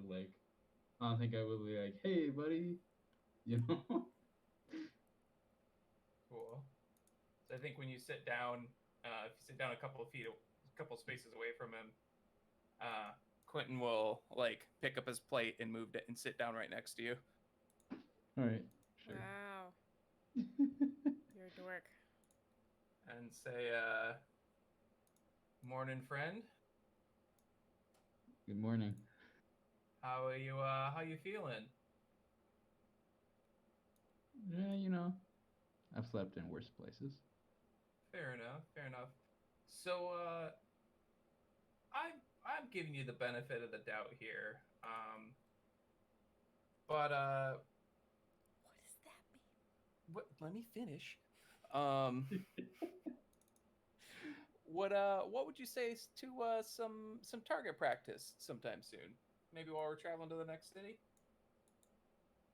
like, I don't think I would be like, hey, buddy, you know? Cool. So I think when you sit down, if you sit down a couple of feet, a couple of spaces away from him, uh, Quentin will like pick up his plate and move it and sit down right next to you All right, sure. Wow. You're a dork. and say, "Morning, friend. Good morning. How are you? How you feeling?" Yeah, you know, I've slept in worse places. Fair enough. Fair enough. So, I'm giving you the benefit of the doubt here. But What does that mean? what? Let me finish. What would you say to some target practice sometime soon? Maybe while we're traveling to the next city.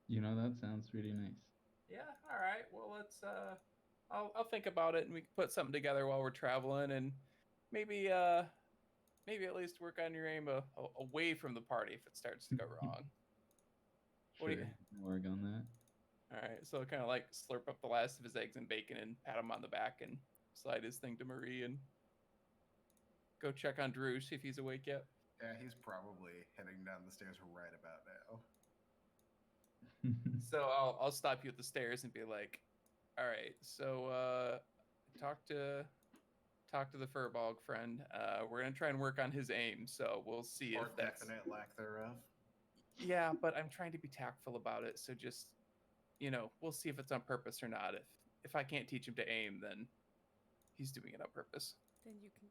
You know, that sounds really nice. Yeah. All right. Well, let's. I'll think about it, and we can put something together while we're traveling, and maybe maybe at least work on your aim away from the party if it starts to go wrong. What do you? Sure, work on that. All right. So kind of like slurp up the last of his eggs and bacon, and pat him on the back, and slide his thing to Marie, and go check on Drew, see if he's awake yet. Yeah, he's probably heading down the stairs right about now. So I'll stop you at the stairs and be like, "All right, so talk to the furball friend. We're gonna try and work on his aim. So we'll see Or if that's definite lack thereof. yeah. But I'm trying to be tactful about it. So just we'll see if it's on purpose or not. If I can't teach him to aim, then he's doing it on purpose. Then you can.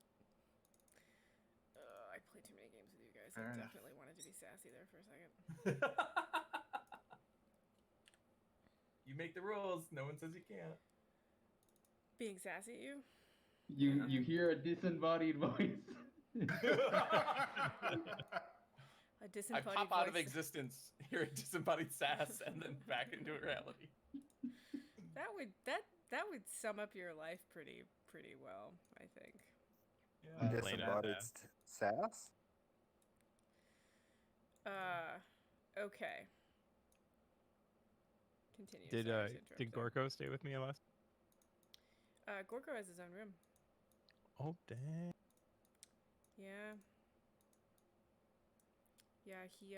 I played too many games with you guys. Fair I enough. definitely wanted to be sassy there for a second. You make the rules. No one says you can't. Being sassy at you? You hear a disembodied voice. A I disembodied pop out of voice. existence, hear a disembodied sass, and then back into reality. That would sum up your life pretty well, I think. Yeah. Disembodied sass? Okay. Continue. Did Sorry to interrupt did there. Gorko stay with me last? Gorko has his own room. Oh dang! Yeah. Yeah, he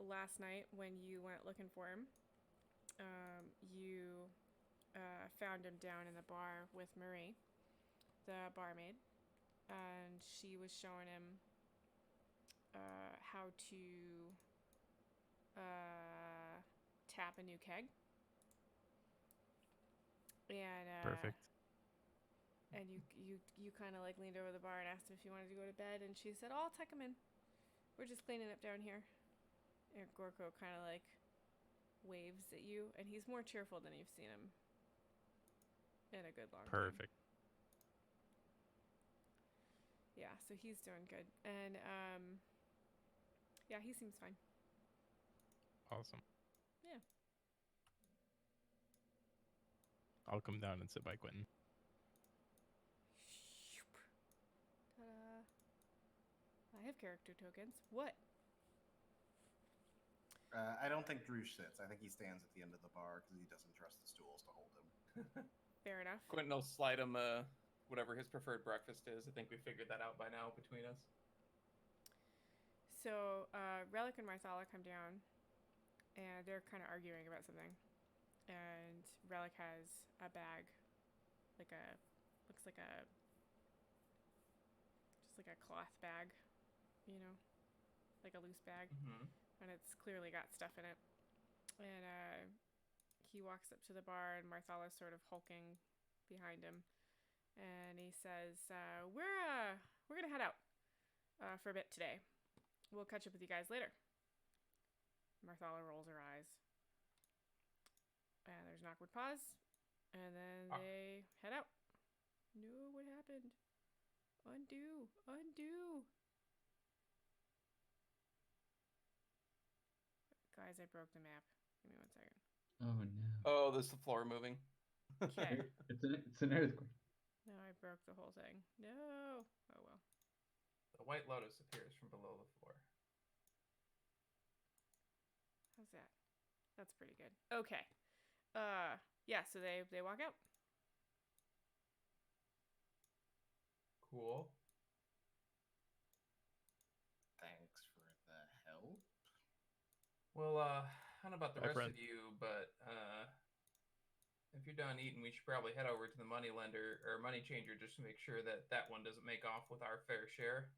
last night when you went looking for him, you found him down in the bar with Marie, the barmaid, and she was showing him how to tap a new keg. And Perfect. And you kind of like leaned over the bar and asked him if he wanted to go to bed, and she said, "Oh, I'll tuck him in. We're just cleaning up down here." And Gorko kind of like waves at you, and he's more cheerful than you've seen him in a good long time. Perfect. Yeah, so he's doing good, and yeah, he seems fine. Awesome. Yeah. I'll come down and sit by Quentin. Ta-da. I have character tokens. What? I don't think Drew sits. I think he stands at the end of the bar because he doesn't trust the stools to hold him. Fair enough. Quentin will slide him whatever his preferred breakfast is. I think we figured that out by now between us. So, Relic and Marthala come down, and they're kind of arguing about something. And Relic has a bag, looks like just like a cloth bag, like a loose bag. Mm-hmm. And it's clearly got stuff in it. And he walks up to the bar, and Marthala's sort of hulking behind him. And he says, we're gonna head out for a bit today. We'll catch up with you guys later. Marthala rolls her eyes. And there's an awkward pause. And then they head out. No, what happened? Undo. Guys, I broke the map. Give me 1 second. Oh no. Oh, there's the floor moving. Okay. It's an earthquake. No, I broke the whole thing. No. Oh well. The White Lotus appears from below the floor. How's that? That's pretty good. Okay. Yeah, so they walk out. Cool. Thanks for the help. Well, I don't know about the Bye, rest friend. of you, but if you're done eating, we should probably head over to the money lender or money changer just to make sure that that one doesn't make off with our fair share.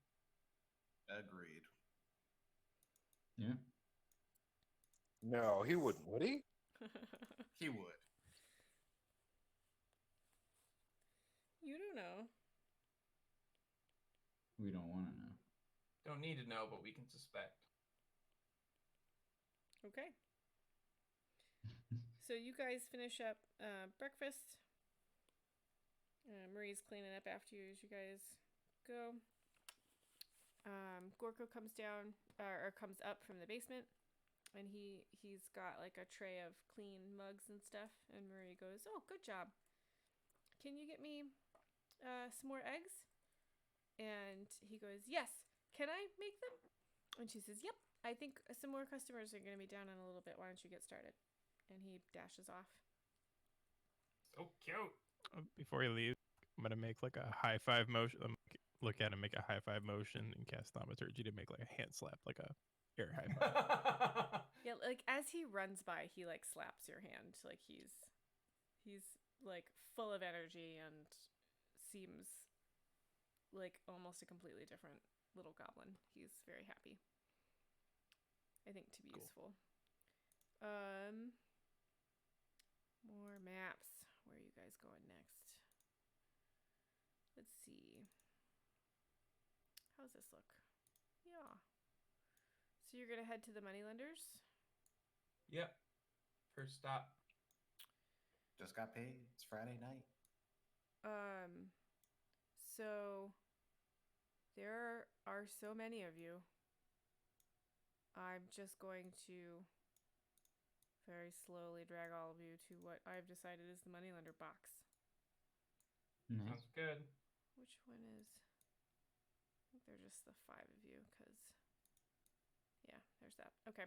Agreed. Yeah. No, he wouldn't, would he? He would. You don't know. We don't want to know. Don't need to know, but we can suspect. Okay. So you guys finish up breakfast. Marie's cleaning up after you as you guys go. Gorko comes down or comes up from the basement, and he's got like a tray of clean mugs and stuff. And Marie goes, "Oh, good job. Can you get me some more eggs?" And he goes, "Yes. Can I make them?" And she says, "Yep. I think some more customers are going to be down in a little bit. Why don't you get started?" And he dashes off. So cute. Before he leaves, I'm gonna make like a high five motion. Look at him, make a high five motion, and cast thaumaturgy to make like a hand slap, like a air high five. Yeah, like as he runs by, he like slaps your hand. Like he's like full of energy and seems like almost a completely different little goblin. He's very happy. I think to be Cool. useful. More maps. Where are you guys going next? Let's see. How's this look? Yeah. So you're gonna head to the moneylenders? Yep. First stop. Just got paid. It's Friday night. So there are so many of you. I'm just going to very slowly drag all of you to what I've decided is the moneylender box. Nice. Sounds good. Which one is? I think they're just the 5 of you, because yeah, there's that. Okay.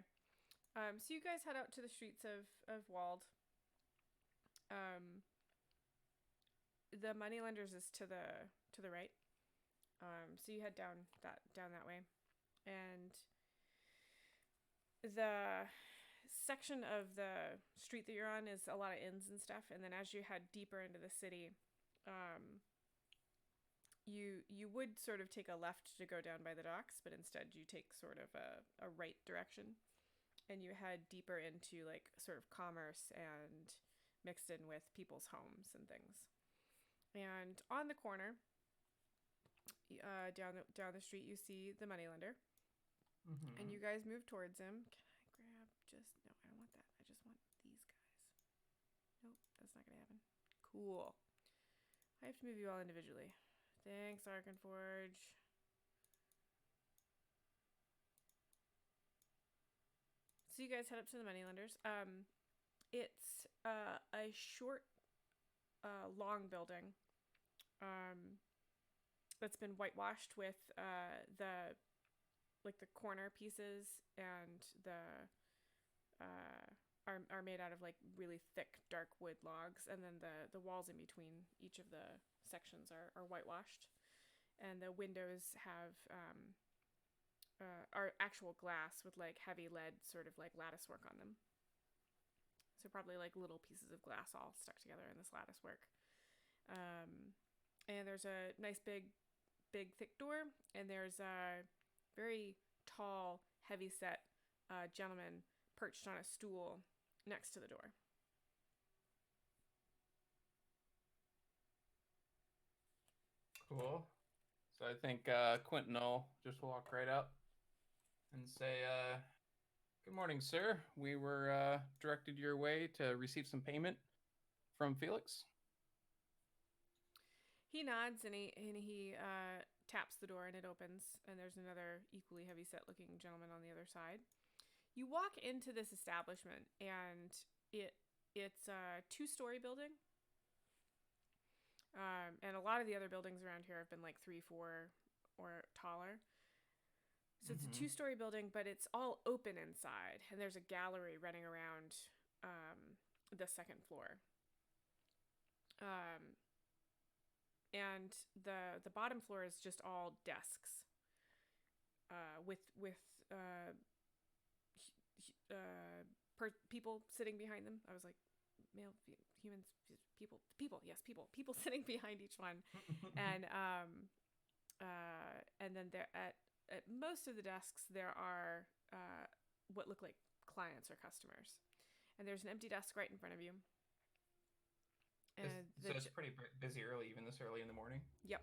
So you guys head out to the streets of Wald. The moneylenders is to the right. So you head down that way, and the section of the street that you're on is a lot of inns and stuff. And then as you head deeper into the city, you would sort of take a left to go down by the docks, but instead you take sort of a right direction, and you head deeper into like sort of commerce and mixed in with people's homes and things. And on the corner, down the street, you see the moneylender, Mm-hmm. and you guys move towards him. Can I grab just no? I don't want that. I just want these guys. Nope, that's not gonna happen. Cool. I have to move you all individually. Thanks, Arkenforge. So you guys head up to the moneylenders. It's a short, long building. That's been whitewashed with the corner pieces, and the are made out of like really thick dark wood logs, and then the walls in between each of the sections are whitewashed, and the windows have are actual glass with like heavy lead sort of like lattice work on them. So probably like little pieces of glass all stuck together in this lattice work. And there's a nice big thick door, and there's a very tall, heavy-set gentleman perched on a stool next to the door. Cool. So I think Quentin will just walk right up and say, "Good morning, sir. We were directed your way to receive some payment from Felix." He nods, and he taps the door, and it opens, and there's another equally heavy-set looking gentleman on the other side. You walk into this establishment, and it's a 2-story building, And a lot of the other buildings around here have been like 3, 4, or taller. So it's a 2-story building, but it's all open inside, and there's a gallery running around the second floor. And the bottom floor is just all desks with people sitting behind them. I was like, male, humans, people sitting behind each one, and then there at most of the desks there are what look like clients or customers, and there's an empty desk right in front of you. And so it's pretty busy early, even this early in the morning. Yep.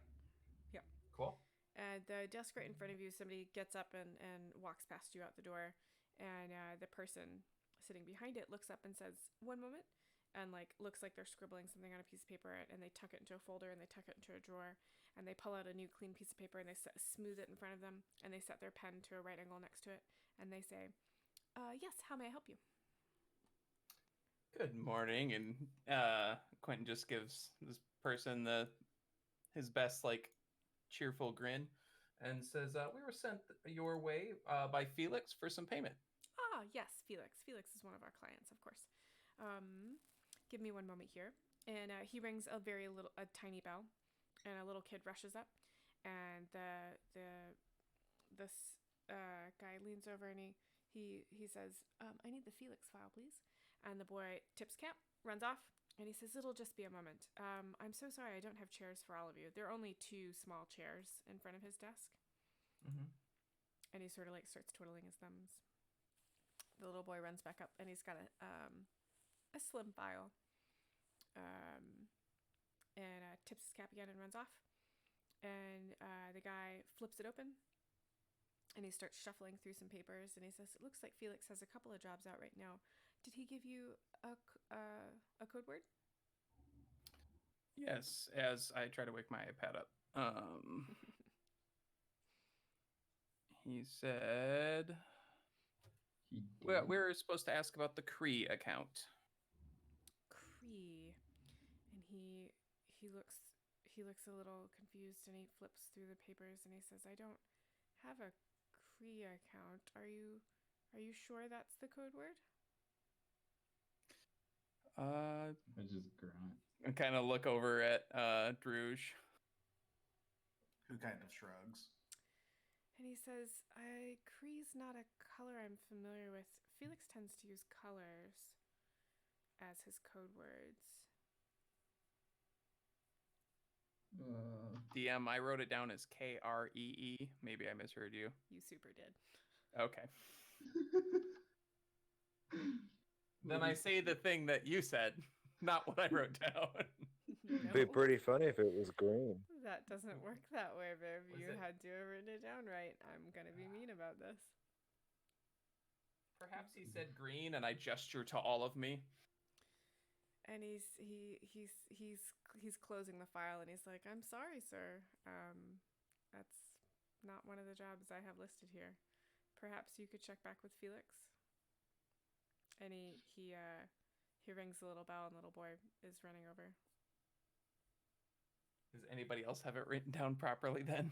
Cool. And the desk right in front of you, somebody gets up and walks past you out the door, and the person sitting behind it looks up and says, "1 moment," and like looks like they're scribbling something on a piece of paper, and they tuck it into a folder, and they tuck it into a drawer, and they pull out a new clean piece of paper, and they smooth it in front of them, and they set their pen to a right angle next to it, and they say, "Yes, how may I help you?" Good morning, and Quentin just gives this person his best like cheerful grin, and says, "We were sent your way by Felix for some payment." Ah, yes, Felix. Felix is one of our clients, of course. Give me 1 moment here, and he rings a tiny bell, and a little kid rushes up, and this guy leans over and he says, "I need the Felix file, please." And the boy tips cap, runs off, and he says, "It'll just be a moment. I'm so sorry, I don't have chairs for all of you. There are only 2 small chairs in front of his desk." And he sort of like starts twiddling his thumbs. The little boy runs back up, and he's got a slim file, and tips his cap again and runs off. And the guy flips it open, and he starts shuffling through some papers, and he says, "It looks like Felix has a couple of jobs out right now. Did he give you a code word?" Yes, as I try to wake my iPad up. He said, we're supposed to ask about the Cree account. Cree. And he looks a little confused, and he flips through the papers, and he says, "I don't have a Cree account. Are you sure that's the code word?" I just grunt. I kind of look over at Druge, Who kind of shrugs. And he says, Cree's not a color I'm familiar with. Felix tends to use colors as his code words. DM, I wrote it down as Kree. Maybe I misheard you. You super did. Okay. Then I say the thing that you said, not what I wrote down. It'd be pretty funny if it was green. That doesn't work that way, babe. Was You it? had to have written it down right. I'm gonna be mean about this. Perhaps he said green, and I gesture to all of me. And he's closing the file, and he's like, "I'm sorry, sir. That's not one of the jobs I have listed here. Perhaps you could check back with Felix." And he rings the little bell, and the little boy is running over. Does anybody else have it written down properly then?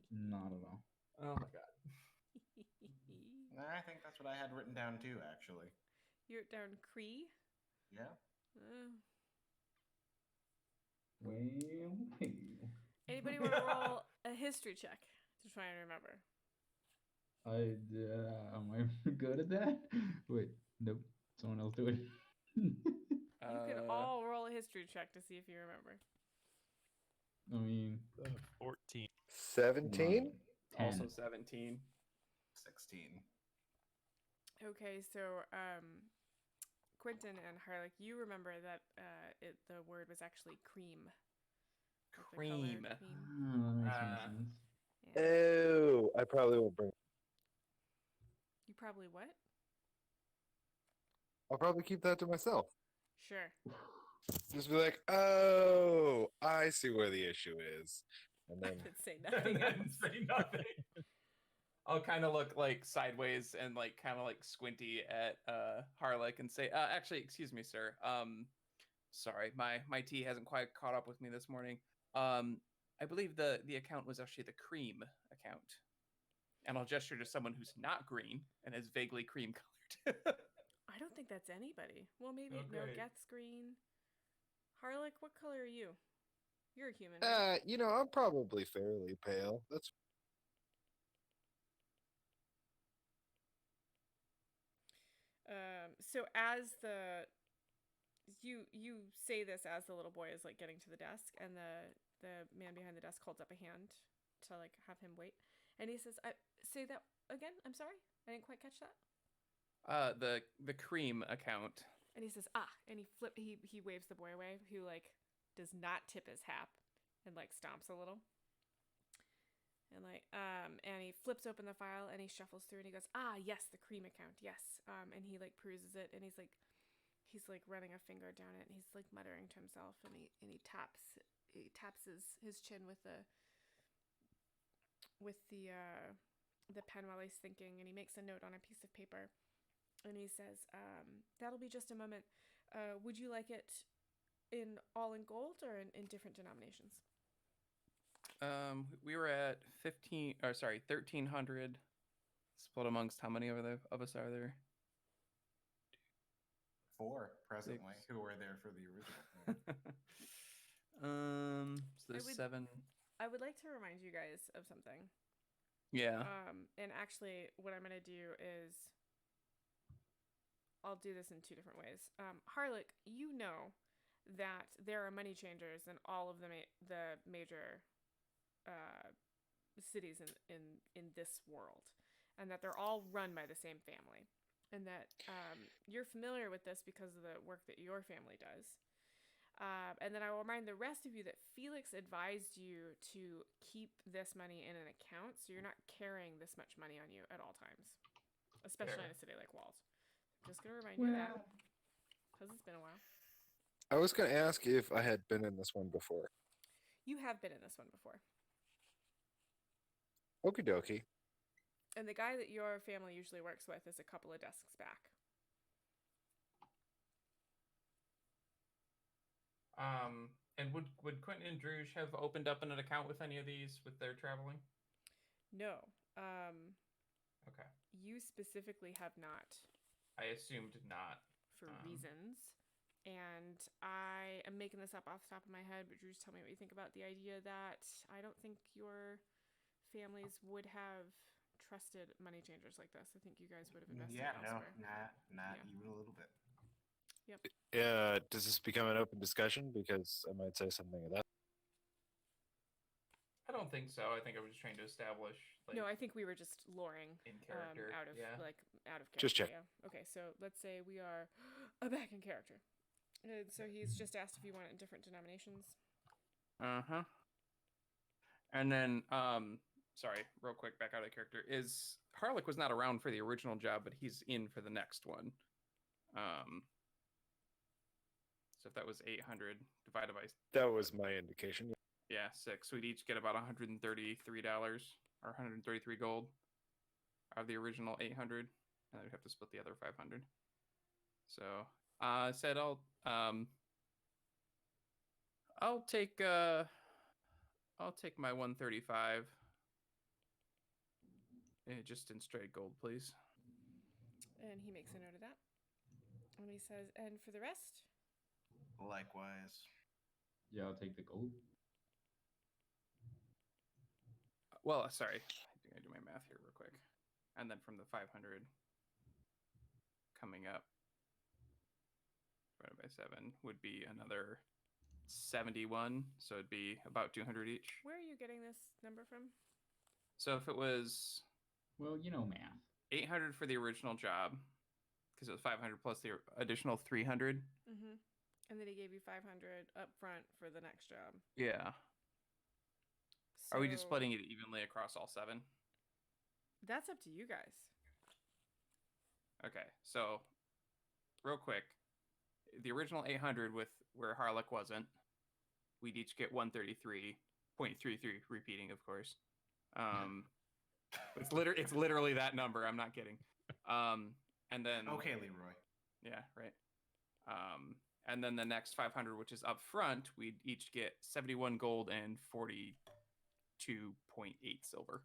Not at all. Oh my god. I think that's what I had written down too, actually. You wrote down Cree? Yeah. Well. Anybody want to roll a history check to try and remember? Am I good at that? Wait, nope. Someone else do it. You can all roll a history check to see if you remember. I mean, 14. 17? Also 17. 16. Okay, so Quentin and Harlick, you remember that the word was actually cream. Like the color Cream. That makes more sense. Yeah. Oh, I probably won't bring. You probably what? I'll probably keep that to myself. Sure. Just be like, oh, I see where the issue is. And then Could say And nothing then else. say nothing. I'll kind of look like sideways and like kind of like squinty at Harlick and say, actually, excuse me, sir. sorry, my tea hasn't quite caught up with me this morning. I believe the account was actually the cream account. And I'll gesture to someone who's not green and is vaguely cream colored. I don't think that's anybody. Well, maybe no. Okay. Geth's green. Harlick, what color are you? You're a human. Right? I'm probably fairly pale. That's So as you say this as the little boy is like getting to the desk, and the man behind the desk holds up a hand to like have him wait, and he says, "Say that again. I'm sorry, I didn't quite catch that." The cream account. And he says, and he waves the boy away, who like does not tip his hat and like stomps a little. And and he flips open the file and he shuffles through and he goes, yes, the cream account, yes. And he like peruses it and he's like running a finger down it and he's like muttering to himself and he taps his chin with the pen while he's thinking, and he makes a note on a piece of paper and he says, that'll be just a moment. Would you like it all in gold or in different denominations? We were at 1,300 split amongst how many of us are there? 4 presently who were there for the original thing. So there's 7. I would like to remind you guys of something. Yeah. And actually what I'm going to do is I'll do this in 2 different ways. Harlick, you know that there are money changers in all of the major cities in this world, and that they're all run by the same family, and that you're familiar with this because of the work that your family does. And then I will remind the rest of you that Felix advised you to keep this money in an account, so you're not carrying this much money on you at all times, especially in a city like Walls. Just gonna remind you of that because it's been a while. I was going to ask if I had been in this one before. You have been in this one before. Okie dokie. And the guy that your family usually works with is a couple of desks back. And would Quentin and Druge have opened up an account with any of these with their traveling? No. Okay. You specifically have not. I assumed not. For reasons. And I am making this up off the top of my head, but Drew, just tell me what you think about the idea that I don't think your families would have trusted money changers like this. I think you guys would have invested elsewhere. Not even a little bit. Yep. Does this become an open discussion? Because I might say something of that. I don't think so. I think I was just trying to establish. No, I think we were just luring in character. out of character. Just check. Yeah. Okay, so let's say we are back in character. And so he's just asked if you want it in different denominations. Uh-huh. And then, sorry, real quick, back out of character. Harlick was not around for the original job, but he's in for the next one. So if that was 800 divided by... That was my indication. Yeah, 6. We'd each get about $133 or 133 gold out of the original 800. And then we'd have to split the other 500. So... I said I'll take my 135 just in straight gold, please. And he makes a note of that. And he says, and for the rest? Likewise. Yeah, I'll take the gold. Well, sorry. I think I do my math here real quick. And then from the 500 coming up, divided by 7 would be another 71, so it'd be about 200 each. Where are you getting this number from? So if it was... Well, you know math. 800 for the original job, because it was 500 plus the additional 300. Mm-hmm. And then he gave you 500 up front for the next job. Yeah. So... Are we just splitting it evenly across all 7? That's up to you guys. Okay, so real quick. The original 800 with where Harlick wasn't, we'd each get 133.33 repeating, of course. It's literally that number. I'm not kidding. And then okay, Leroy. Yeah, right. And then the next 500, which is up front, we'd each get 71 gold and 42.8 silver.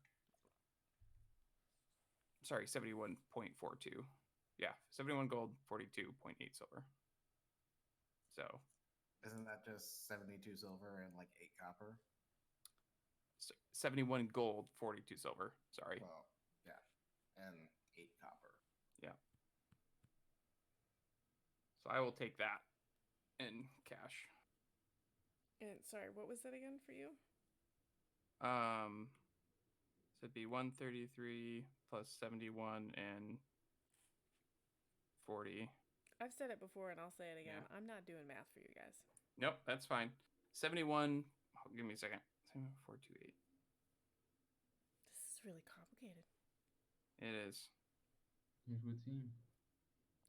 Sorry, 71.42. Yeah, 71 gold, 42.8 silver. So Isn't that just 72 silver and like 8 copper? 71 gold, 42 silver. Sorry. Well, yeah, and 8 copper. Yeah. So I will take that in cash. And sorry, what was that again for you? So it'd be 133 plus 71 and 40. I've said it before and I'll say it again. Yeah. I'm not doing math for you guys. Nope, that's fine. 71. Oh, give me a second. 428. This is really complicated. It is. It would seem.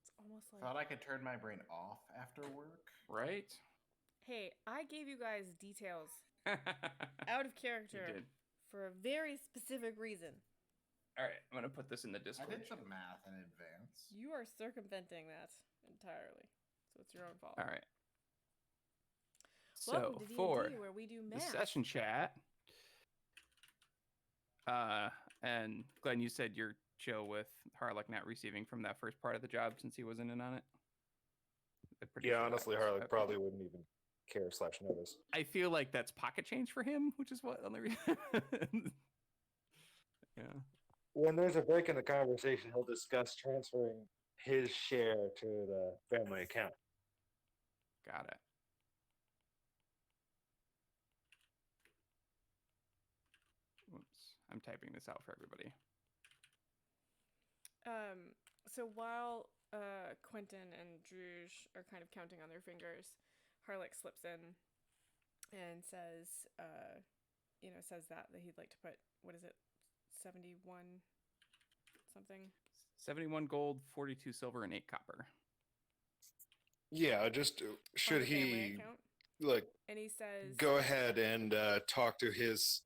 It's almost like, Thought I could turn my brain off after work. Right? hey, I gave you guys details You out of character did. for a very specific reason. All right, I'm going to put this in the I Discord. did the math in advance. You are circumventing that entirely. So it's your own fault. All right. Welcome So to D&D, for where we do the math. session chat, and Glenn, you said you're chill with Harlock not receiving from that first part of the job since he wasn't in on it. I'm pretty Yeah, sure that honestly, was- Harley okay. probably wouldn't even care / notice. I feel like that's pocket change for him, which is what only reason. Yeah. When there's a break in the conversation, he'll discuss transferring his share to the family account. Got it. Whoops. I'm typing this out for everybody. So while Quentin and Druge are kind of counting on their fingers, Harlock slips in and says, says that he'd like to put, what is it, 71 something? 71 gold, 42 silver, and 8 copper. Yeah, just on should the family he account. like And he says, go ahead and talk to his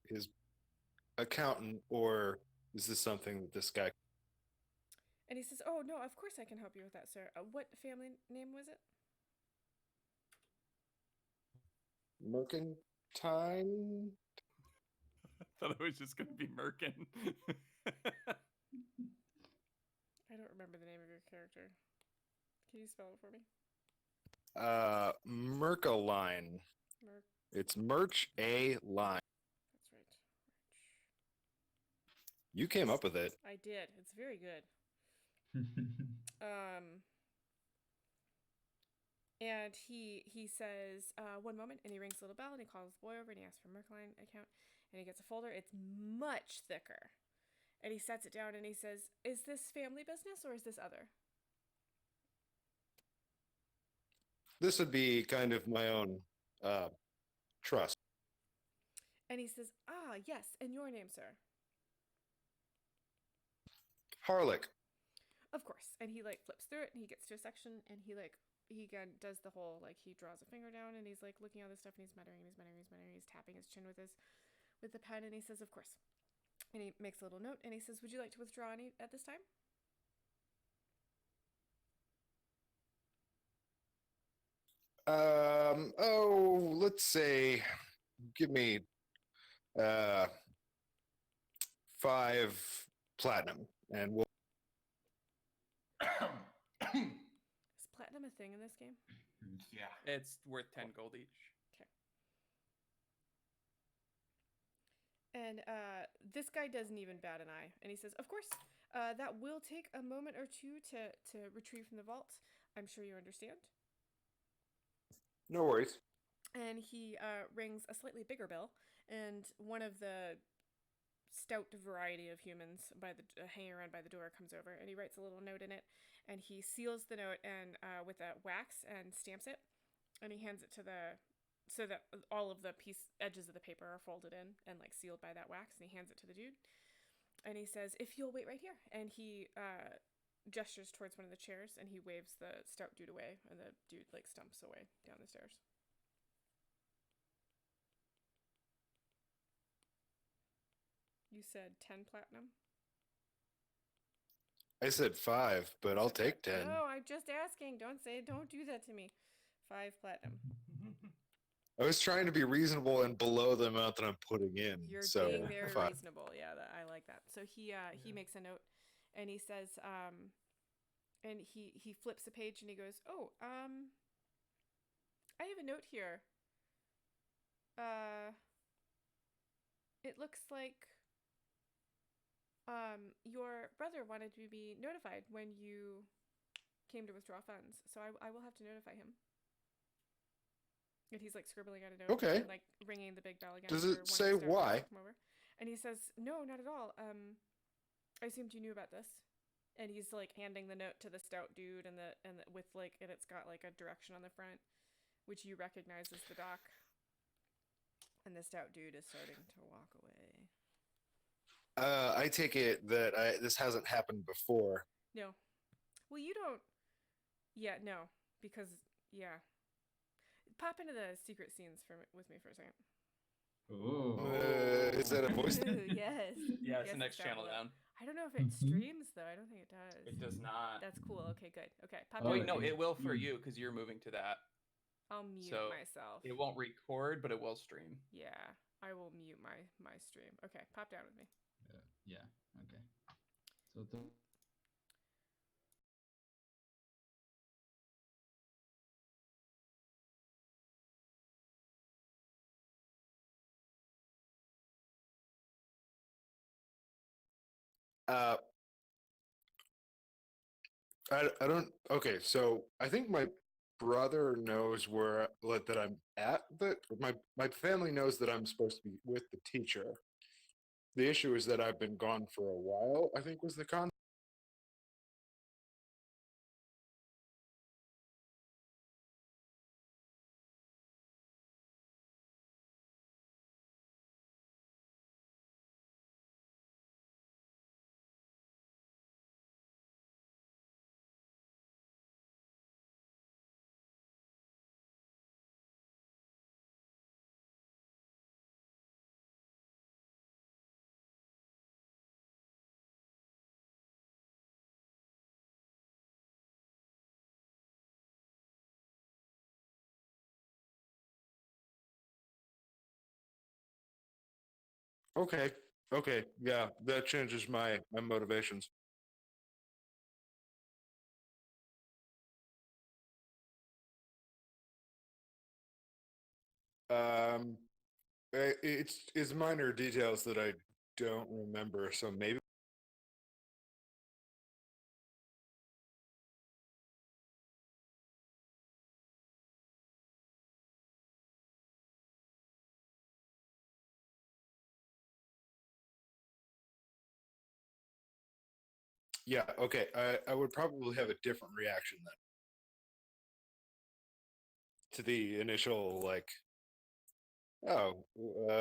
accountant, or is this something that this guy? and he says, oh no, of course I can help you with that, sir. What family name was it? Mercantine? I thought it was just going to be Merkin. I don't remember the name of your character. Can you spell it for me? Mercaline. It's Merch A Line. That's right. You came up with it. I did. It's very good. And he says, one moment, and he rings a little bell, and he calls the boy over, and he asks for Merkline account, and he gets a folder. It's much thicker. And he sets it down, and he says, is this family business, or is this other? This would be kind of my own trust. And he says, ah, yes, and your name, sir? Harlock. Of course. And he, flips through it, and he gets to a section, and he does the whole, he draws a finger down, and he's, looking at all this stuff, and he's muttering, and he's muttering, he's tapping his chin with the pen, and he says, of course. And he makes a little note, and he says, would you like to withdraw any at this time? Let's say, give me 5 platinum, and we'll. Is platinum a thing in this game? Yeah. It's worth 10 gold each. And this guy doesn't even bat an eye. And he says, of course, that will take a moment or two to retrieve from the vault. I'm sure you understand. No worries. And he rings a slightly bigger bell. And one of the stout variety of humans hanging around by the door comes over. And he writes a little note in it. And he seals the note and with a wax and stamps it. And he hands it to so that all of the edges of the paper are folded in and sealed by that wax, and he hands it to the dude, and he says, if you'll wait right here, and he gestures towards one of the chairs, and he waves the stout dude away, and the dude stumps away down the stairs. You said 10 platinum? I said 5, but I'll take 10. No, I'm just asking. Don't do that to me. 5 platinum. I was trying to be reasonable and below the amount that I'm putting in. You're so being very fine. reasonable. Yeah, I like that. So he makes a note, and he says, and he flips a page and he goes, "Oh, I have a note here. It looks like your brother wanted to be notified when you came to withdraw funds, so I will have to notify him." And he's like scribbling out a note, Okay. and like ringing the big bell again. Does for it one of the say stout dudes why? to come over. And he says, "No, not at all. I assumed you knew about this." And he's like handing the note to the stout dude, and it's got like a direction on the front, which you recognize as the dock. And the stout dude is starting to walk away. I take it that this hasn't happened before. No, well, you don't. Yeah, no, because yeah. Pop into the secret scenes with me for a second. Ooh. Is that a voice? Yes. Yeah, it's Yes, the next channel below. down. I don't know if it streams though. I don't think it does. It does not. That's cool. Okay, good. Okay, pop Oh, Wait, in. no, okay. it will for you because you're moving to that. I'll mute So, myself. It won't record, but it will stream. Yeah, I will mute my stream. Okay, pop down with me. Yeah. Okay. So the Uh, I don't. Okay, so I think my brother knows where that I'm at. That my family knows that I'm supposed to be with the teacher. The issue is that I've been gone for a while. I think was the con. Okay. Okay. Yeah, that changes my motivations. Um, it's minor details that I don't remember. So maybe. Yeah. Okay. I would probably have a different reaction then to the initial like. Oh,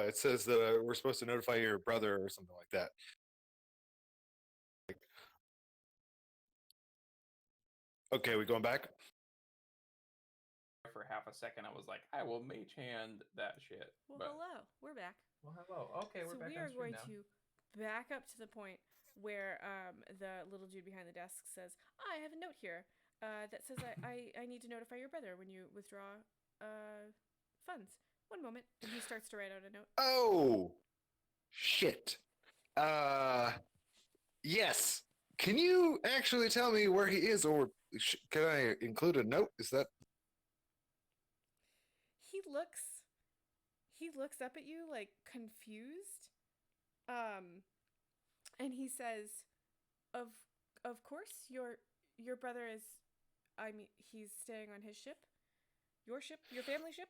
it says that we're supposed to notify your brother or something like that. Okay, we going back? For half a second, I was like, I will mage hand that shit. Well, but... hello. We're back. Well, hello. Okay, we're So back we on are stream going now. to back up to the point where the little dude behind the desk says, "I have a note here that says I need to notify your brother when you withdraw funds. One moment." And he starts to write out a note. Oh, shit. Yes. Can you actually tell me where he is, or can I include a note? Is that? He looks up at you like confused, and he says, "Of course, your brother is. I mean, he's staying on his ship, your family ship,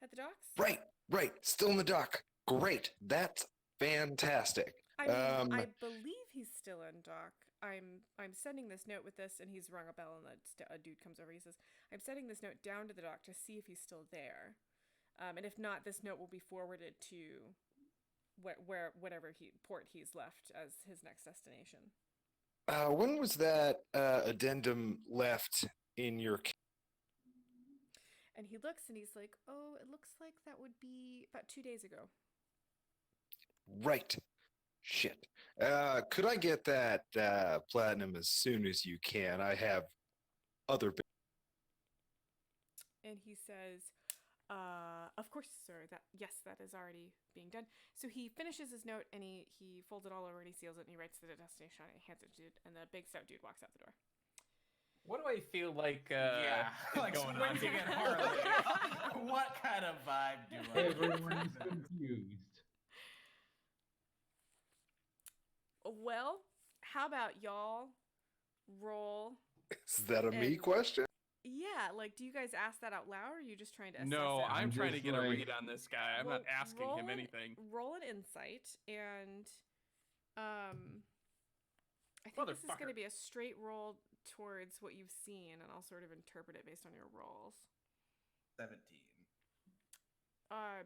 at the docks." Right. Still in the dock. Great. That's fantastic. I mean, I believe he's still in dock. I'm sending this note with this, and he's rung a bell, and a dude comes over. He says, "I'm sending this note down to the dock to see if he's still there, and if not, this note will be forwarded to whatever port he's left as his next destination." When was that addendum left in your? And he looks, and he's like, "Oh, it looks like that would be about 2 days ago." Right. Shit. Could I get that platinum as soon as you can? I have other. and he says, of course, sir. That is already being done. So he finishes his note and he folds it all over and he seals it and he writes the destination on it and hands it to dude, and the big stout dude walks out the door. What do I feel like Yeah, is like going on squinting here? at Harley. What kind of vibe do I Everyone's present? confused. Well, how about y'all roll? Is that a me And- question? Yeah, like, do you guys ask that out loud, or are you just trying to assess No, it? I'm I'm trying to just get a like- read on this guy. I'm Well, not asking roll him an- anything. Roll an insight, and I think this is going Motherfucker. to be a straight roll towards what you've seen, and I'll sort of interpret it based on your rolls. 17.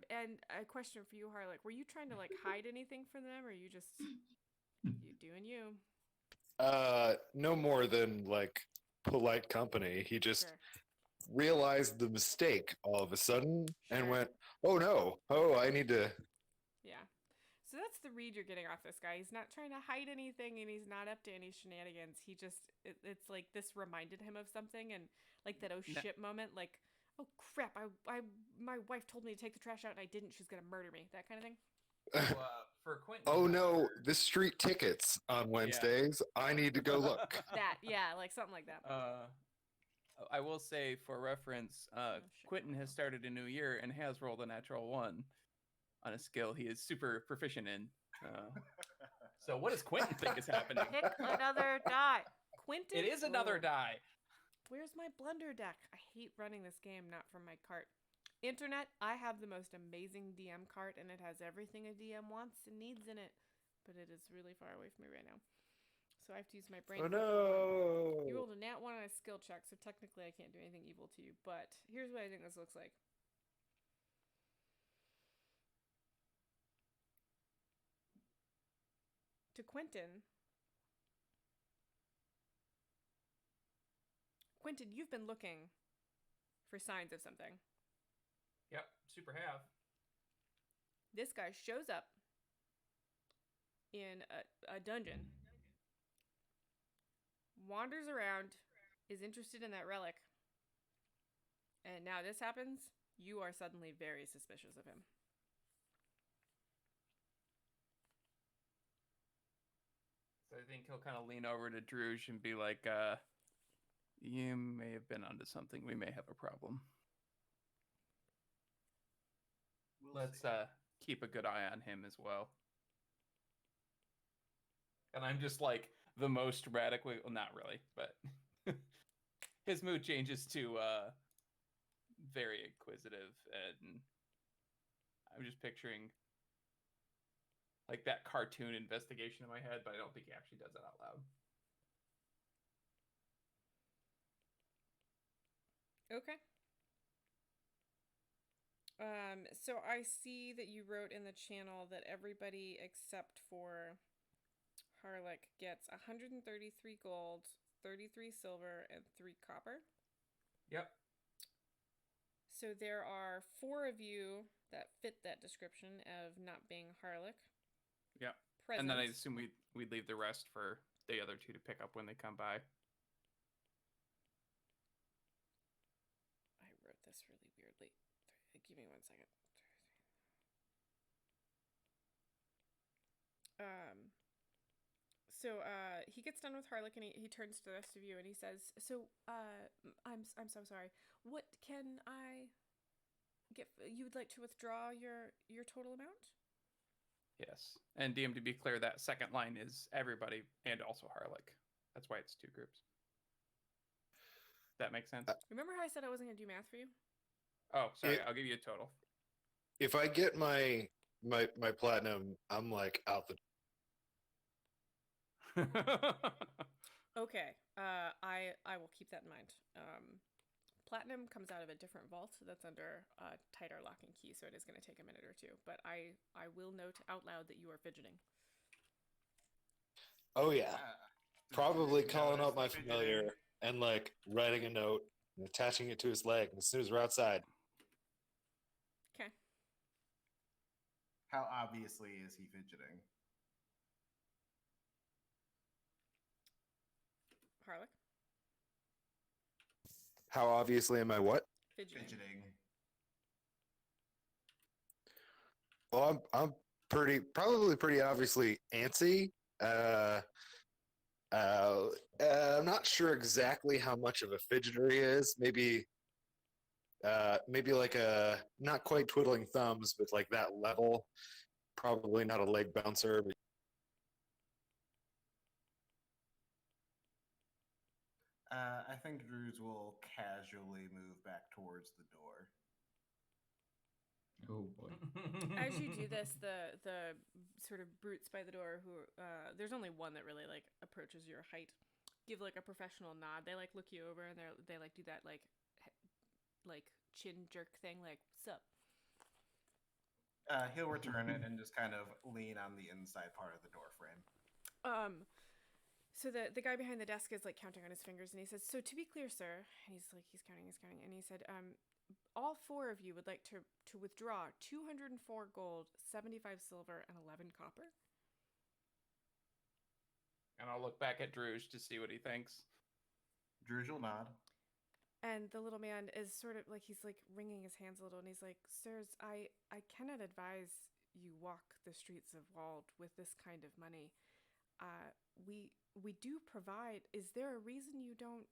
And a question for you, Harlech. Were you trying to, like, hide anything from them, or are you just you doing you? No more than like polite company. He just Sure. realized the mistake all of a sudden and Sure. went, "Oh no! Oh, I need to." Yeah. So that's the read you're getting off this guy. He's not trying to hide anything, and he's not up to any shenanigans. He just, it's like this reminded him of something, and like that oh shit moment, like, oh crap, my wife told me to take the trash out and I didn't. She's gonna murder me. That kind of thing. So, for Quentin. Oh no! however, The street tickets on Wednesdays. I need to go look. That, yeah, like something like that. I will say for reference, shit, Quentin has started a new year and has rolled a natural 1 on a skill he is super proficient in. So what does Quentin think is happening? Pick another die. Quentin. It is another Oh. die. Where's my blender deck? I hate running this game not from my cart. Internet, I have the most amazing DM cart, and it has everything a DM wants and needs in it, but it is really far away from me right now. So I have to use my brain. Oh for fun. You no! rolled a nat 1 on a skill check, so technically I can't do anything evil to you, but here's what I think this looks like. To Quentin, you've been looking for signs of something. Yep, super have. This guy shows up in a dungeon, wanders around, is interested in that relic, and now this happens, you are suddenly very suspicious of him. So I think he'll kind of lean over to Druge and be like, you may have been onto something. We may have a problem. Let's keep a good eye on him as well. And I'm just like the most radically, well, not really, but his mood changes to very inquisitive, and I'm just picturing like that cartoon investigation in my head, but I don't think he actually does it out loud. Okay. So I see that you wrote in the channel that everybody except for Harlech gets 133 gold, 33 silver, and 3 copper. Yep. So there are 4 of you that fit that description of not being Harlech. Yep. Present. And then I assume we'd leave the rest for the other 2 to pick up when they come by. I wrote this really weirdly. Give me 1 second. So he gets done with Harlech and he turns to the rest of you and he says, "So I'm so sorry. What can I get? You would like to withdraw your total amount?" Yes. And DM, to be clear, that second line is everybody and also Harlech. That's why it's 2 groups. That makes sense? Remember how I said I wasn't gonna do math for you? Oh, sorry. I'll give you a total. If I get my platinum, I'm like out the. Okay. I will keep that in mind. Platinum comes out of a different vault that's under a tighter lock and key, so it is going to take a minute or 2. But I will note out loud that you are fidgeting. Oh yeah, probably Did you calling notice up my the fidgeting? familiar and like writing a note and attaching it to his leg as soon as we're outside. Okay. How obviously is he fidgeting? Harlech. How obviously am I what? Fidgeting. Well, I'm probably pretty obviously antsy. I'm not sure exactly how much of a fidgeter he is. Maybe like a not quite twiddling thumbs, but like that level. Probably not a leg bouncer. But I think Drews will casually move back towards the door. Oh boy. As you do this, the sort of brutes by the door who there's only one that really like approaches your height, give like a professional nod. They like look you over and they like do that like chin jerk thing, like sup. He'll return it and just kind of lean on the inside part of the door frame. So the guy behind the desk is like counting on his fingers, and he says, "So to be clear, sir," and he's counting, and he said, "all four of you would like to withdraw 204 gold, 75 silver, and 11 copper." And I'll look back at Druge to see what he thinks. Drews will nod. And the little man is sort of like, he's like wringing his hands a little, and he's like, "Sirs, I cannot advise you walk the streets of Wald with this kind of money. We do provide. Is there a reason you don't?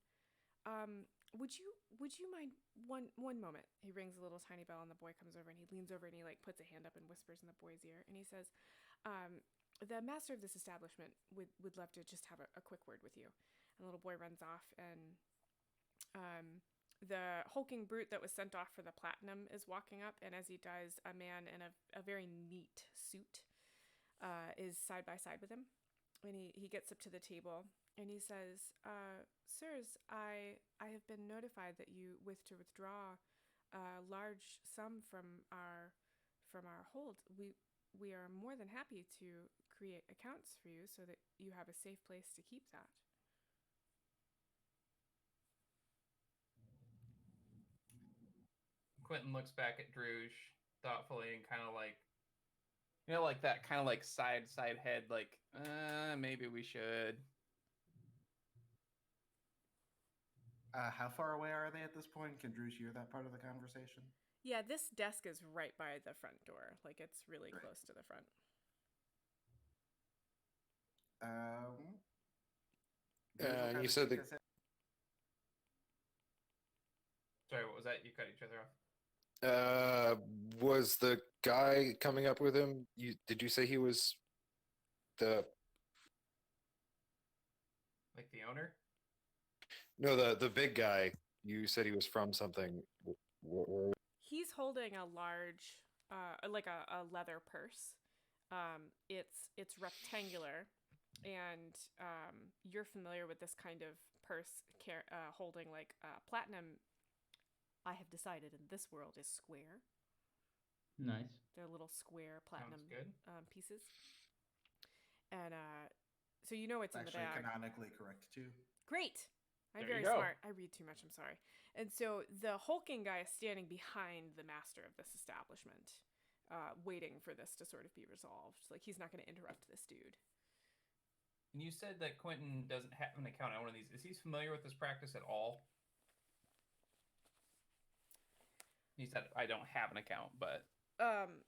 Would you mind one moment?" He rings a little tiny bell, and the boy comes over, and he leans over, and he like puts a hand up and whispers in the boy's ear, and he says, "The master of this establishment would love to just have a quick word with you." And the little boy runs off, and the hulking brute that was sent off for the platinum is walking up, and as he does, a man in a very neat suit is side by side with him, and he gets up to the table, and he says, "Sirs, I have been notified that you wish to withdraw a large sum from our hold. We are more than happy to create accounts for you so that you have a safe place to keep that." Quentin looks back at Druge thoughtfully and kind of like, like that kind of like side head, like, maybe we should. How far away are they at this point? Can Drews hear that part of the conversation? Yeah, this desk is right by the front door. Like, it's really Right. close to the front. Drews will and kinda you said shake that his head. Sorry, what was that? You cut each other off. was the guy coming up with him? Did you say he was the Like the owner? no the big guy? You said he was from something. He's holding a large, like a leather purse. It's rectangular, and you're familiar with this kind of purse holding like platinum. I have decided in this world is square. Nice. They're little square platinum Sounds good. pieces, and so you know it's It's in the actually bag. canonically correct too. Great. I'm There you very go. smart. I read too much. I'm sorry. And so the hulking guy is standing behind the master of this establishment, waiting for this to sort of be resolved. Like, he's not going to interrupt this dude. And you said that Quentin doesn't have an account on one of these. Is he familiar with this practice at all? He said, "I don't have an account," but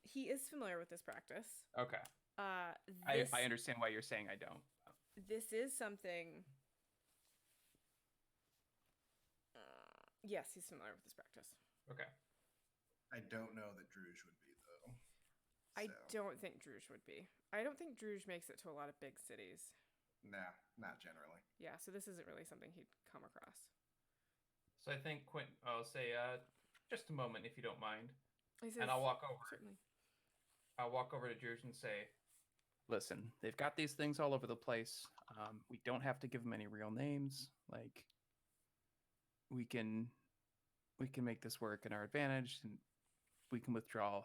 He is familiar with this practice. okay. This, I understand why you're saying I don't. This is something. Yes, he's familiar with this practice. Okay. I don't know that Drews would be though. I So, don't think Druge would be. I don't think Druge makes it to a lot of big cities. Nah, not generally. Yeah, so this isn't really something he'd come across. So I think Quentin, I'll say, just a moment if you don't mind, He says, and I'll walk over. Certainly. I'll walk over to Druge and say, "Listen, they've got these things all over the place. We don't have to give them any real names. Like, we can make this work in our advantage, and we can withdraw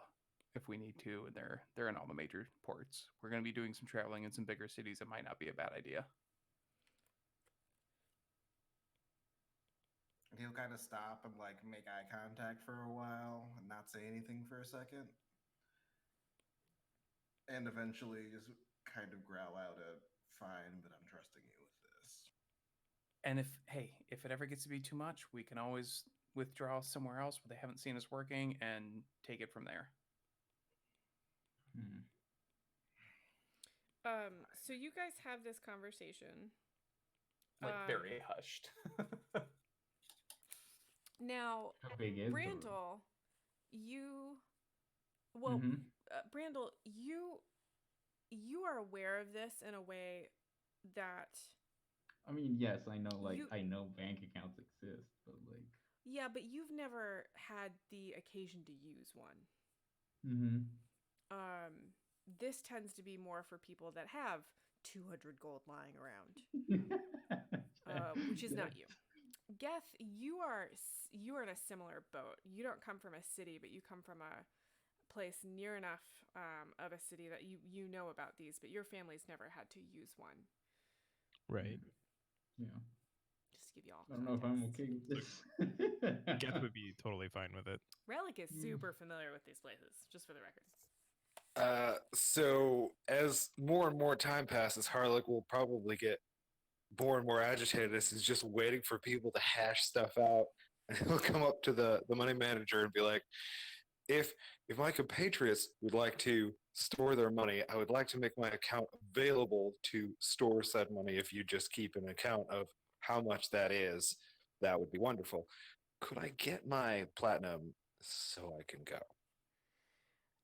if we need to. And they're in all the major ports. We're going to be doing some traveling in some bigger cities. It might not be a bad idea." And he'll kind of stop and like make eye contact for a while and not say anything for a second. And eventually just kind of growl out a "fine, but I'm trusting you with this." And if it ever gets to be too much, we can always withdraw somewhere else where they haven't seen us working and take it from there. Hmm. So you guys have this conversation. Like very hushed. Now, How big is the room? Brandel, you Mhm. Brandel, you are aware of this in a way that I mean, yes, I know. Like, You- I know bank accounts exist, but like, yeah, but you've never had the occasion to use one. mhm. This tends to be more for people that have 200 gold lying around, which is not you. Geth, you are in a similar boat. You don't come from a city, but you come from a place near enough of a city that you know about these, but your family's never had to use one. Right. Yeah. Just to give you all I don't know if I'm context. okay with this. Geth would be totally fine with it. Relic is super familiar with these places, just for the record. So as more and more time passes, Harlock will probably get more and more agitated as he's just waiting for people to hash stuff out. And he'll come up to the money manager and be like, if my compatriots would like to store their money, I would like to make my account available to store said money. If you just keep an account of how much that is, that would be wonderful. Could I get my platinum so I can go?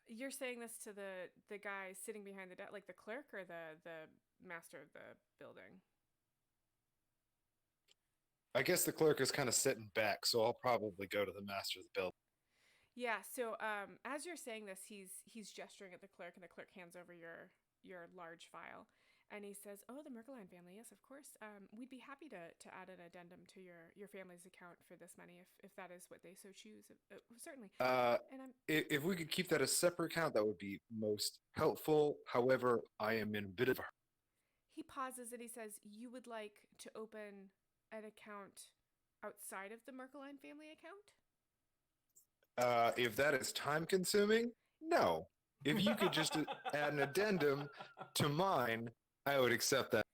You're saying this to the guy sitting behind the desk, like the clerk or the master of the building? I guess the clerk is kind of sitting back, so I'll probably go to the master of the building. Yeah. So as you're saying this, he's gesturing at the clerk, and the clerk hands over your large file, and he says, "Oh, the Merkeline family. Yes, of course. We'd be happy to add an addendum to your family's account for this money, if that is what they so choose. Certainly. And If we could keep that a separate account, that would be most helpful. However, I am in a bit of a He pauses and he says, "You would like to open an account outside of the Merkeline family account?" if that is time consuming, no. If you could just add an addendum to mine, I would accept that.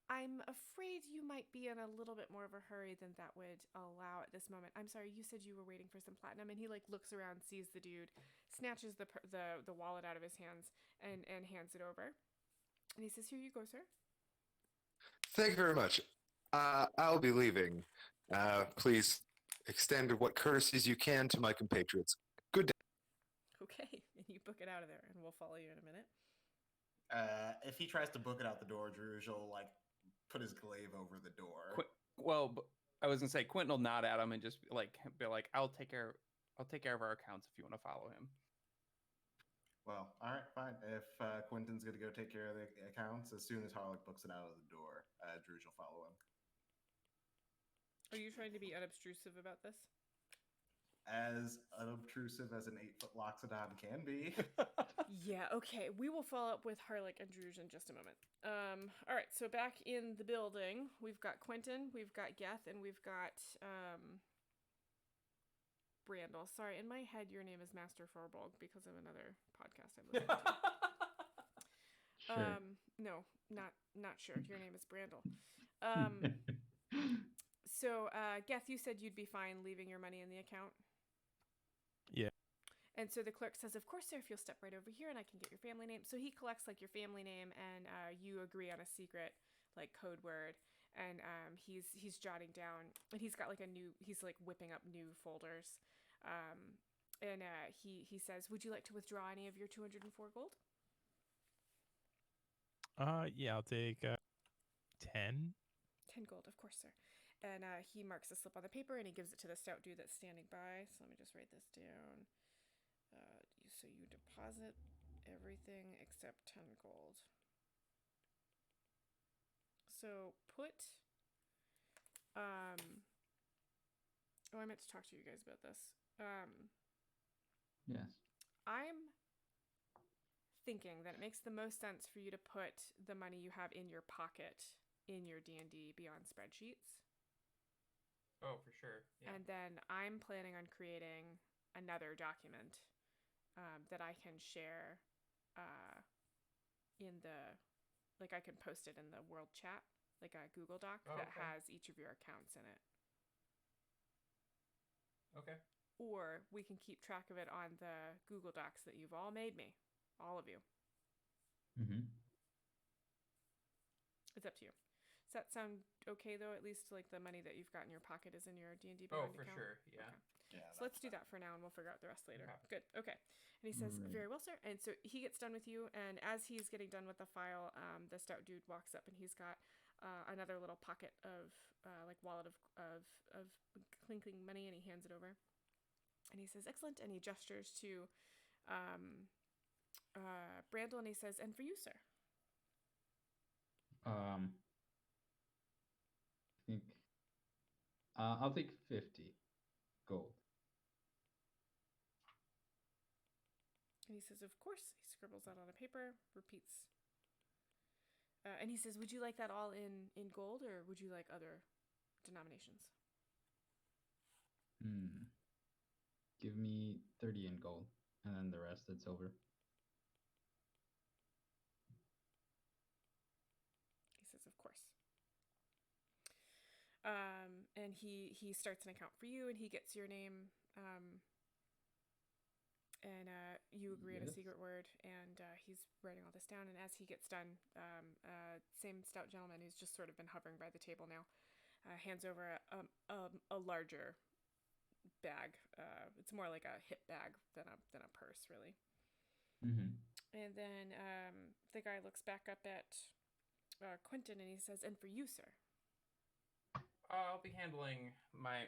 I'm afraid you might be in a little bit more of a hurry than that would allow at this moment. I'm sorry, you said you were waiting for some platinum, and he like looks around, sees the dude, snatches the wallet out of his hands, and hands it over. And he says, "Here you go, sir." Thank you very much. I'll be leaving. Please extend what courtesies you can to my compatriots. Good day. Okay, and you book it out of there, and we'll follow you in a minute. If he tries to book it out the door, Druge will like put his glaive over the door. I was gonna say Quentin will nod at him and just be like, I'll take care of our accounts if you want to follow him. Well, all right, fine. If Quentin's going to go take care of the accounts, as soon as Harlock books it out of the door, Druge will follow him. Are you trying to be unobtrusive about this? As unobtrusive as an 8-foot Loxodon can be. Yeah, okay. We will follow up with Harlock and Druge in just a moment. All right, so back in the building, we've got Quentin, we've got Geth, and we've got Brandel. Sorry, in my head, your name is Master Forbolg because of another podcast I listened to. Sure. No, not sure. Your name is Brandel. So, Geth, you said you'd be fine leaving your money in the account? Yeah. And so the clerk says, "Of course, sir, if you'll step right over here and I can get your family name." So he collects like your family name, and you agree on a secret like code word, and he's jotting down, and he's got like he's like whipping up new folders, and he says, "Would you like to withdraw any of your 204 gold?" Yeah, I'll take 10. 10 gold, of course, sir. And he marks a slip on the paper and he gives it to the stout dude that's standing by. So let me just write this down. So you deposit everything except 10 gold. So put. Oh, I meant to talk to you guys about this. Yes. I'm thinking that it makes the most sense for you to put the money you have in your pocket in your D&D Beyond spreadsheets. Oh, for sure. Yeah. And then I'm planning on creating another document that I can share in the, like I can post it in the world chat, like a Google Doc that has each of your accounts in it. Okay. or we can keep track of it on the Google Docs that you've all made me, all of you. Mm-hmm. It's up to you. Does that sound okay though? At least like the money that you've got in your pocket is in your D&D Oh, Beyond for account? sure. Yeah. Okay. Yeah. So let's do that for now and we'll figure out the rest later. Okay. Good. Okay. And he says, Right. very well, sir. And so he gets done with you. And as he's getting done with the file, the stout dude walks up and he's got another little pocket of like wallet of clinking money, and he hands it over. And he says, excellent. And he gestures to Brandel and he says, and for you, sir. I think I'll take 50 gold. And he says, of course. He scribbles that on a paper, repeats. And he says, would you like that all in gold, or would you like other denominations? Give me 30 in gold, and then the rest in silver. He says, of course. And he starts an account for you, and he gets your name, and you agree on a Yes. secret word, and he's writing all this down. And as he gets done, same stout gentleman who's just sort of been hovering by the table now, hands over a larger bag. It's more like a hip bag than a purse, really. Mm-hmm. And then the guy looks back up at Quentin, and he says, and for you, sir. I'll be handling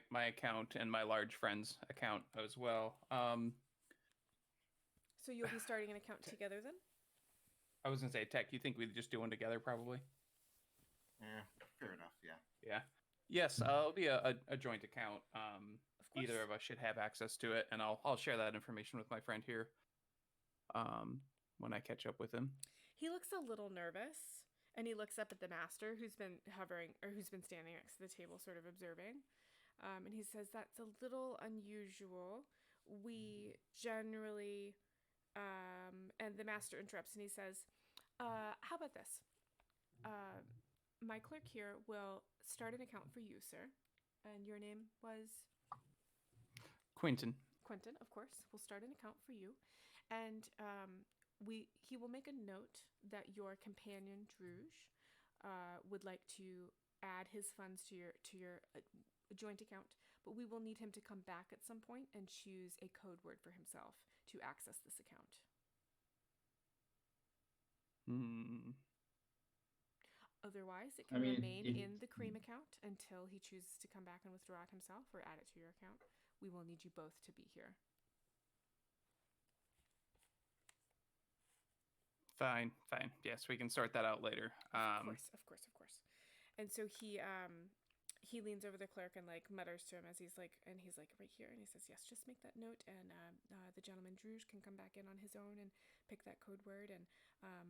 my account and my large friend's account as well. So you'll be starting an account together then? I was gonna say, Tech, you think we'd just do one together, probably? Yeah, fair enough. Yeah. Yeah. Yes, it'll be a joint account. Of course. Either of us should have access to it, and I'll share that information with my friend here. When I catch up with him. He looks a little nervous, and he looks up at the master who's been hovering, or who's been standing next to the table, sort of observing. And he says, that's a little unusual. We generally, and the master interrupts, and he says, how about this? My clerk here will start an account for you, sir. And your name was? Quentin. Quentin, of course. We'll start an account for you. And he will make a note that your companion Druge would like to add his funds to your joint account, but we will need him to come back at some point and choose a code word for himself to access this account. Otherwise, it can remain in the cream account until he chooses to come back and withdraw it himself or add it to your account. We will need you both to be here. Fine. Yes, we can sort that out later. Of course. And so he leans over the clerk and like mutters to him as he's like right here, and he says, yes, just make that note, and the gentleman Druge can come back in on his own and pick that code word, and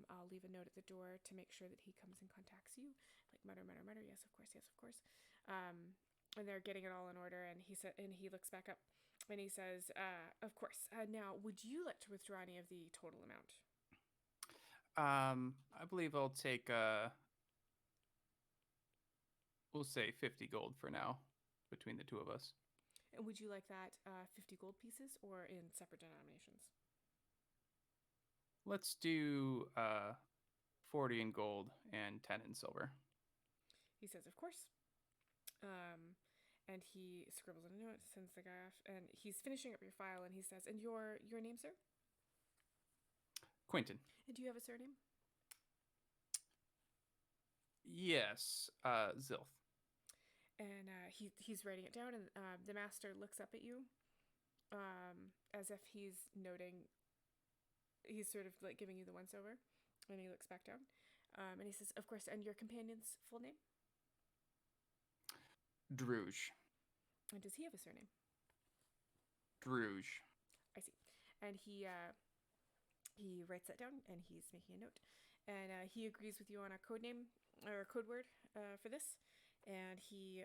I'll leave a note at the door to make sure that he comes and contacts you. Like mutter, yes, of course. And they're getting it all in order, and he looks back up and he says, of course. Now, would you like to withdraw any of the total amount? I believe I'll take we'll say 50 gold for now between the two of us. And would you like that 50 gold pieces or in separate denominations? Let's do 40 in gold and 10 in silver. He says, of course. And he scribbles in a note, sends the guy off, and he's finishing up your file, and he says, and your name, sir? Quentin. And do you have a surname? Yes, Zilth. And he's writing it down, and the master looks up at you as if he's noting, he's sort of like giving you the once-over, and he looks back down. And he says, of course, and your companion's full name? Druge. And does he have a surname? Druge. I see. And he writes that down, and he's making a note. And he agrees with you on a code name or a code word for this. And he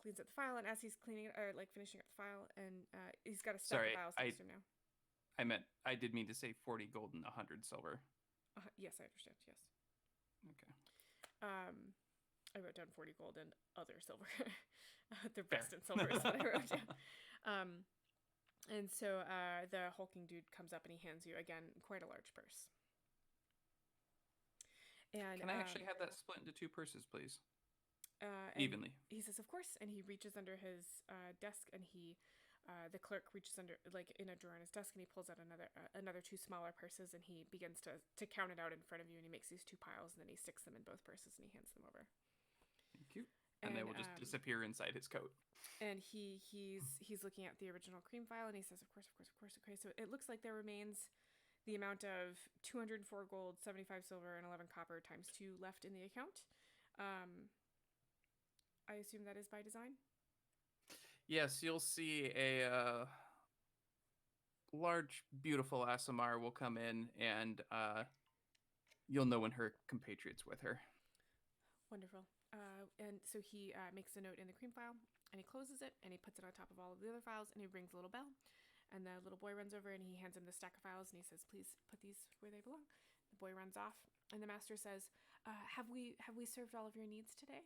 cleans up the file, and as he's cleaning it, or like finishing up the file, and he's got a stack of files next to him now. I did mean to say 40 gold and 100 silver. Yes, I understand. Yes. Okay. I wrote down 40 gold and other silver. The rest in silver is what I wrote down. And so the hulking dude comes up and he hands you, again, quite a large purse. And Can I actually have that split into 2 purses, please? and Evenly. He says, of course, and he reaches under his desk, and the clerk reaches under, like, in a drawer in his desk, and he pulls out another 2 smaller purses, and he begins to count it out in front of you, and he makes these 2 piles, and then he sticks them in both purses, and he hands them over. Thank you. And they will just disappear inside his coat. And he's looking at the original cream file, and he says, of course. Okay, so it looks like there remains the amount of 204 gold, 75 silver, and 11 copper times 2 left in the account. I assume that is by design? Yes, you'll see a large, beautiful Asamar will come in, and you'll know when her compatriot's with her. Wonderful. And so he makes a note in the cream file, and he closes it, and he puts it on top of all of the other files, and he rings a little bell. And the little boy runs over, and he hands him the stack of files, and he says, please put these where they belong. The boy runs off, and the master says, have we served all of your needs today?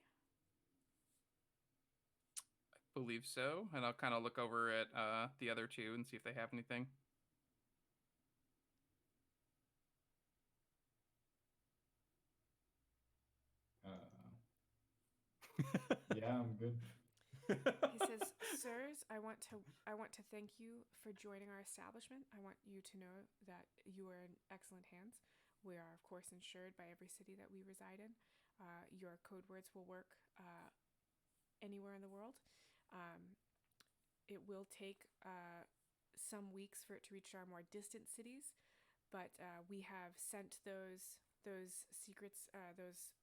Believe so, and I'll kind of look over at the other 2 and see if they have anything. Yeah, I'm good. He says, sirs, I want to thank you for joining our establishment. I want you to know that you are in excellent hands. We are, of course, insured by every city that we reside in. Your code words will work anywhere in the world. It will take some weeks for it to reach our more distant cities, but we have sent those secrets, those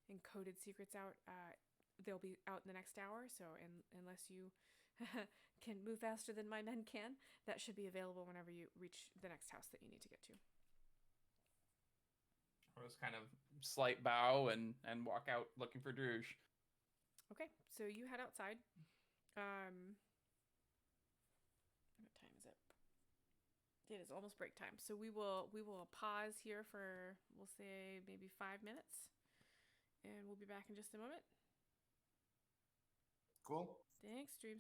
encoded secrets out. They'll be out in the next hour, so unless you can move faster than my men can, that should be available whenever you reach the next house that you need to get to. Or just kind of slight bow and walk out looking for Druge. Okay, so you head outside. What time is it? It is almost break time. So we will pause here for, we'll say, maybe 5 minutes, and we'll be back in just a moment. Cool. Thanks, Stream.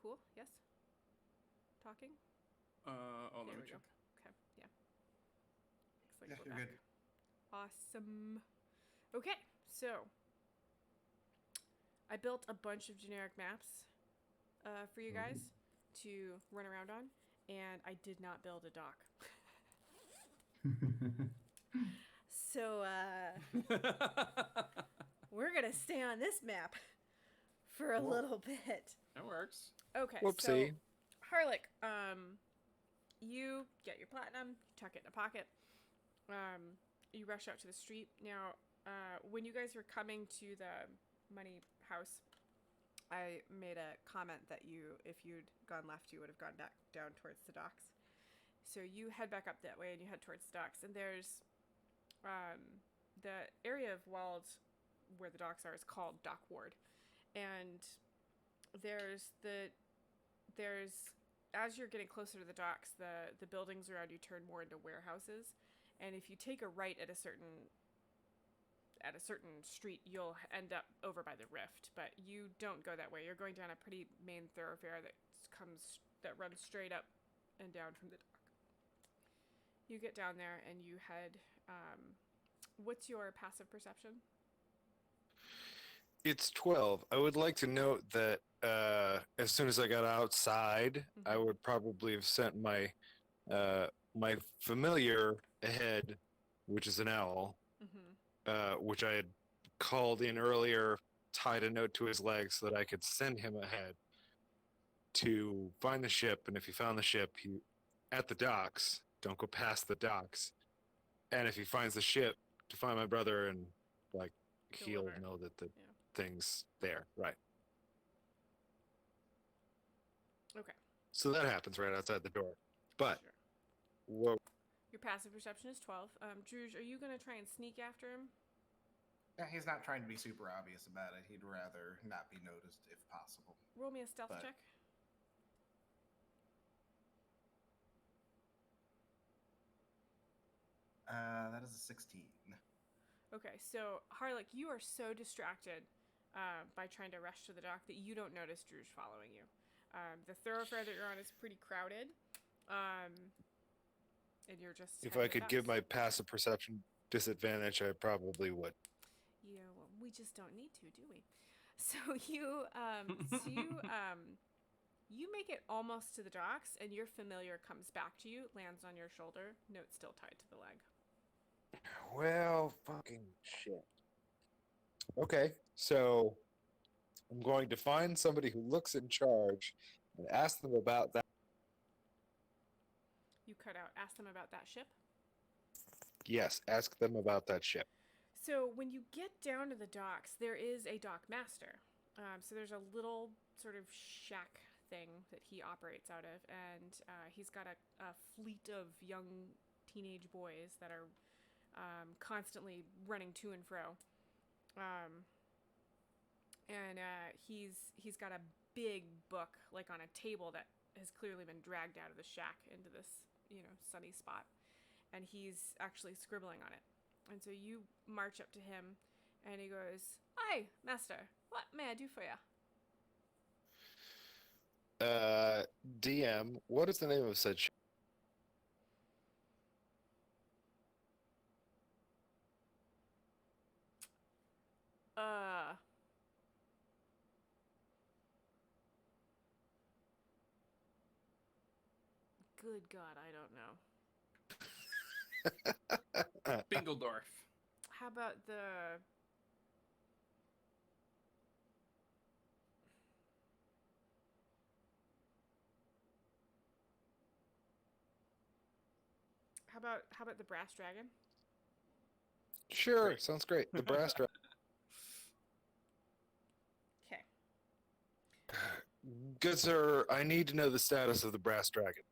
cool. Yes. Talking. Let There me we check. go. Okay. Yeah. Looks like Yeah, we're you're back. good. Awesome. Okay, so I built a bunch of generic maps for you guys to run around on, and I did not build a dock. So we're gonna stay on this map for a little bit. That works. Okay, Whoopsie. so Harlick, you get your platinum, tuck it in a pocket. You rush out to the street. Now, when you guys were coming to the money house, I made a comment that if you'd gone left, you would have gone back down towards the docks. So you head back up that way and you head towards the docks. And there's the area of Wald where the docks are is called Dock Ward. And there's as you're getting closer to the docks, the buildings around you turn more into warehouses. And if you take a right at a certain street, you'll end up over by the rift. But you don't go that way. You're going down a pretty main thoroughfare that runs straight up and down from the dock. You get down there and you head. What's your passive perception? It's 12. I would like to note that as soon as I got outside, I would probably have sent my my familiar ahead, which is an owl, which I had called in earlier, tied a note to his leg so that I could send him ahead to find the ship. And if he found the ship, he at the docks, don't go past the docks. And if he finds the ship, to find my brother and like he'll Deliver. know that the thing's there, right? Okay. So that happens right outside the door. But Sure. whoa, Your passive perception is 12. Druge, are you gonna try and sneak after him? Yeah, he's not trying to be super obvious about it. He'd rather not be noticed if possible. Roll me a stealth But- check. That is a 16. Okay, so Harlick, you are so distracted by trying to rush to the dock that you don't notice Druge following you. The thoroughfare that you're on is pretty crowded, and you're just. if heading I could fast. give my passive perception disadvantage, I probably would. Yeah, well, we just don't need to, do we? So you make it almost to the docks, and your familiar comes back to you, lands on your shoulder, note still tied to the leg. Well, fucking shit. Okay, so I'm going to find somebody who looks in charge and ask them about that. You cut out. Ask them about that ship. Yes, ask them about that ship. So when you get down to the docks, there is a dock master. So there's a little sort of shack thing that he operates out of, and he's got a fleet of young teenage boys that are constantly running to and fro. And he's got a big book like on a table that has clearly been dragged out of the shack into this sunny spot, and he's actually scribbling on it. And so you march up to him, and he goes, "Hi, master. What may I do for you?" DM, what is the name of said ship? Good God, I don't know. Bingledorf. How about the... How about the Brass Dragon? Sure, Great. sounds great. The brass dragon. Okay. Good sir, I need to know the status of the brass dragon.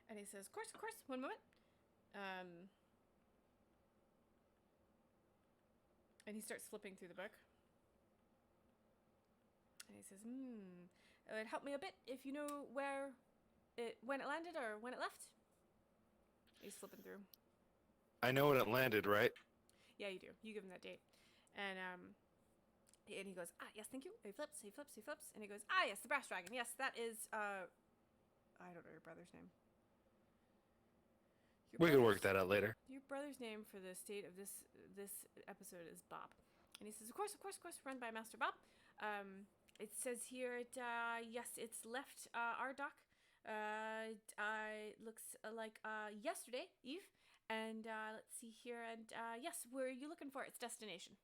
And he says, of course, one moment. And he starts flipping through the book. And he says, it would help me a bit if you know when it landed or when it left. He's flipping through. I know when it landed, right? Yeah, you do. You give him that date. And And he goes, yes, thank you. He flips, and he goes, yes, the brass dragon. Yes, that is, I don't know your brother's name. We can work that out later. Your brother's name for the state of this episode is Bob. And he says, of course, run by Master Bob. It says here, yes, it's left our dock. Looks like yesterday eve. And let's see here. And yes, where are you looking for its destination?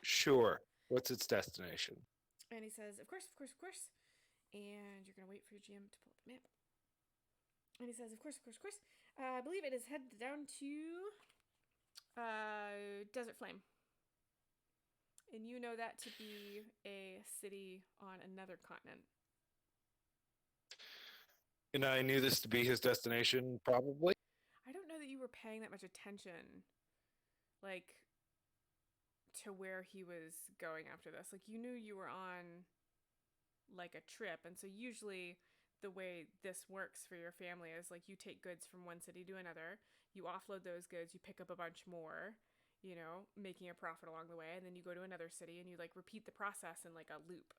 Sure. What's its destination? And he says, of course. And you're going to wait for your GM to pull up the map. And he says, of course. I believe it is headed down to Desert Flame. And you know that to be a city on another continent. And I knew this to be his destination, probably. I don't know that you were paying that much attention, like, to where he was going after this. Like, you knew you were on, like, a trip. And so usually the way this works for your family is, like, you take goods from one city to another. You offload those goods. You pick up a bunch more, you know, making a profit along the way. And then you go to another city and you, like, repeat the process in, like, a loop.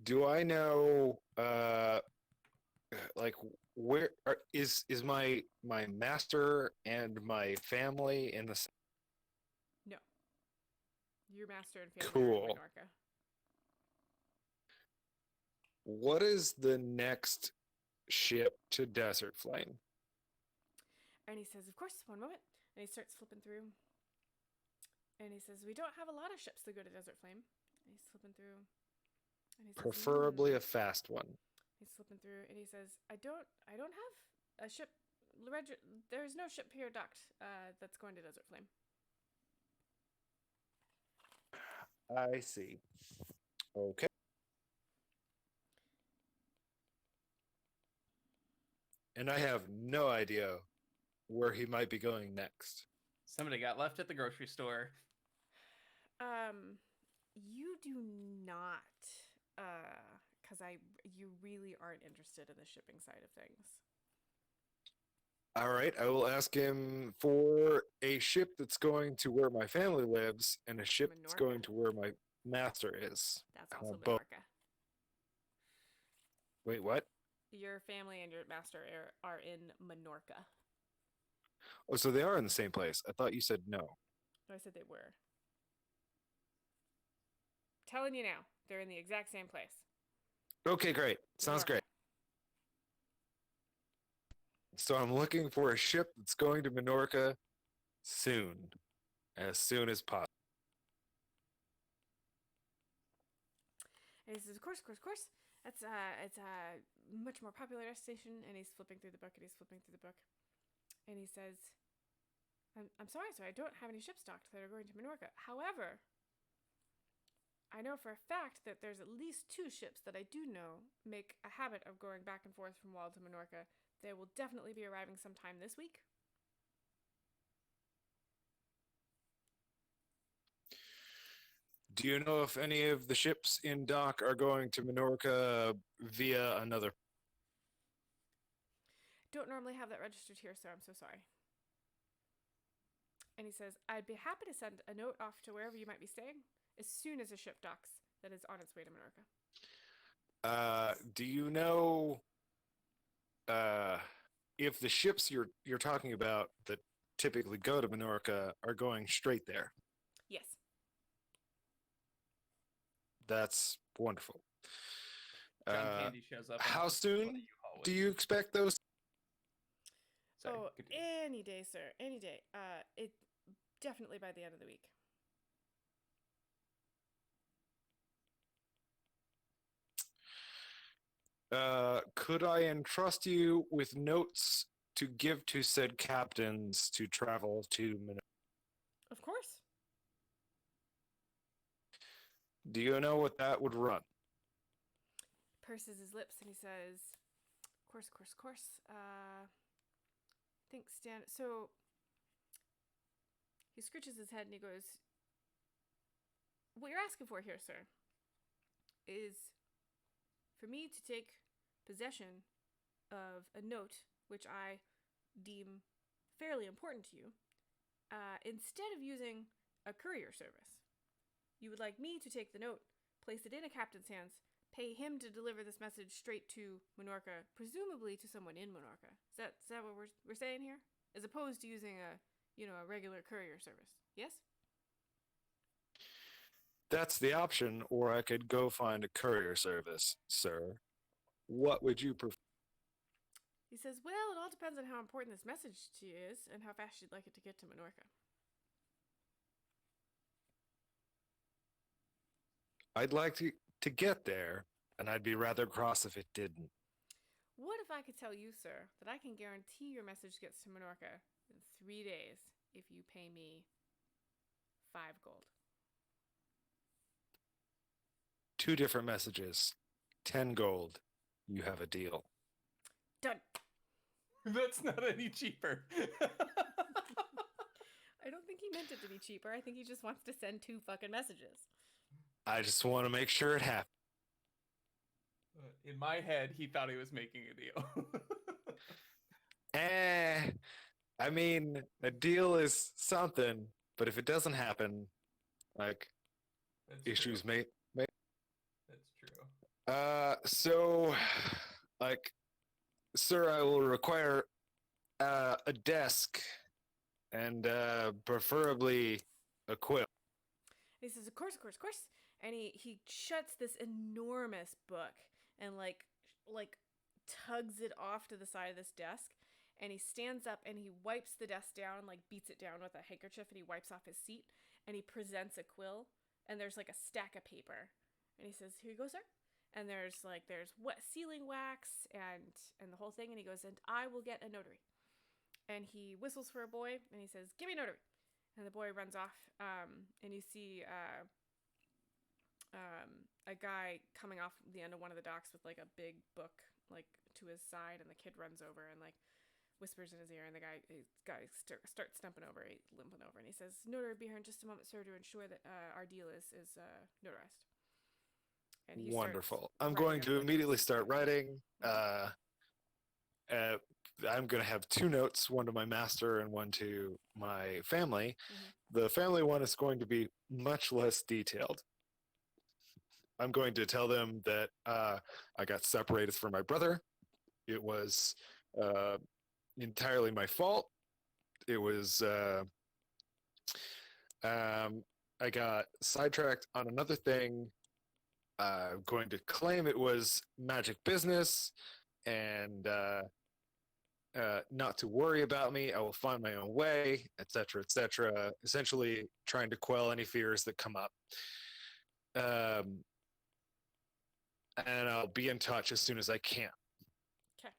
Do I know, like, where is my master and my family in the... No. Your master and family Cool. are in Menorca. What is the next ship to Desert Flame? And he says, of course, one moment. And he starts flipping through. And he says, we don't have a lot of ships that go to Desert Flame. And he's flipping through. And he says, Preferably a fast one. He's flipping through, and he says, I don't have a ship. There's no ship here docked that's going to Desert Flame. I see. Okay. And I have no idea where he might be going next. Somebody got left at the grocery store. You do not, because you really aren't interested in the shipping side of things. All right, I will ask him for a ship that's going to where my family lives and a ship that's going Menorca? to where my master is. That's I also want both. Menorca. Wait, what? Your family and your master are in Menorca. Oh, so they are in the same place. I thought you said no. No, I said they were. Telling you now, they're in the exact same place. Okay, great. Sounds Menorca. great. So I'm looking for a ship that's going to Menorca soon, as soon as possible. And he says, of course. It's a much more popular destination. And he's flipping through the book, and he says, I'm sorry, sir, I don't have any ships docked that are going to Menorca. However, I know for a fact that there's at least 2 ships that I do know make a habit of going back and forth from Wall to Menorca. They will definitely be arriving sometime this week. Do you know if any of the ships in dock are going to Menorca via another? Don't normally have that registered here, sir. I'm so sorry. And he says, I'd be happy to send a note off to wherever you might be staying as soon as a ship docks that is on its way to Menorca. Do you know if the ships you're talking about that typically go to Menorca are going straight there? Yes. That's wonderful. John Candy shows up. How soon do you expect those? Sorry, oh, continue. any day, sir. Any day. It definitely by the end of the week. Could I entrust you with notes to give to said captains to travel to Menorca? Of course. Do you know what that would run? Purses his lips and he says, of course. Thanks, Stan. So he scritches his head and he goes, what you're asking for here, sir, is for me to take possession of a note which I deem fairly important to you instead of using a courier service, you would like me to take the note, place it in a captain's hands, pay him to deliver this message straight to Minorca, presumably to someone in Minorca. Is that what we're saying here? As opposed to using a regular courier service. Yes? That's the option, or I could go find a courier service, sir. What would you prefer? He says, well, it all depends on how important this message to you is and how fast you'd like it to get to Minorca. I'd like to get there, and I'd be rather cross if it didn't. What if I could tell you, sir, that I can guarantee your message gets to Minorca in 3 days if you pay me 5 gold? 2 different messages, 10 gold. You have a deal. Done. That's not any cheaper. I don't think he meant it to be cheaper. I think he just wants to send 2 fucking messages. I just want to make sure it happens. In my head, he thought he was making a deal. I mean, a deal is something, but if it doesn't happen, like, That's issues true. may. That's true. So, like, sir, I will require a desk and preferably a quill. And he says, of course. And he shuts this enormous book and like tugs it off to the side of this desk. And he stands up and he wipes the desk down, like beats it down with a handkerchief, and he wipes off his seat and he presents a quill. And there's like a stack of paper. And he says, here you go, sir. And there's wet sealing wax and the whole thing. And he goes, and I will get a notary. And he whistles for a boy and he says, give me a notary. And the boy runs off. And you see a guy coming off the end of one of the docks with like a big book like to his side, and the kid runs over and like whispers in his ear, and the guy starts limping over, and he says, "Notary, be here in just a moment, sir, to ensure that our deal is notarized." And he Wonderful. starts I'm going writing to up immediately this- start writing. I'm going to have 2 notes, one to my master and one to my family. Mhm. The family one is going to be much less detailed. I'm going to tell them that I got separated from my brother. It was entirely my fault. It was I got sidetracked on another thing. I'm going to claim it was magic business, and not to worry about me. I will find my own way, etc., etc. Essentially, trying to quell any fears that come up. And I'll be in touch as soon as I can. Okay.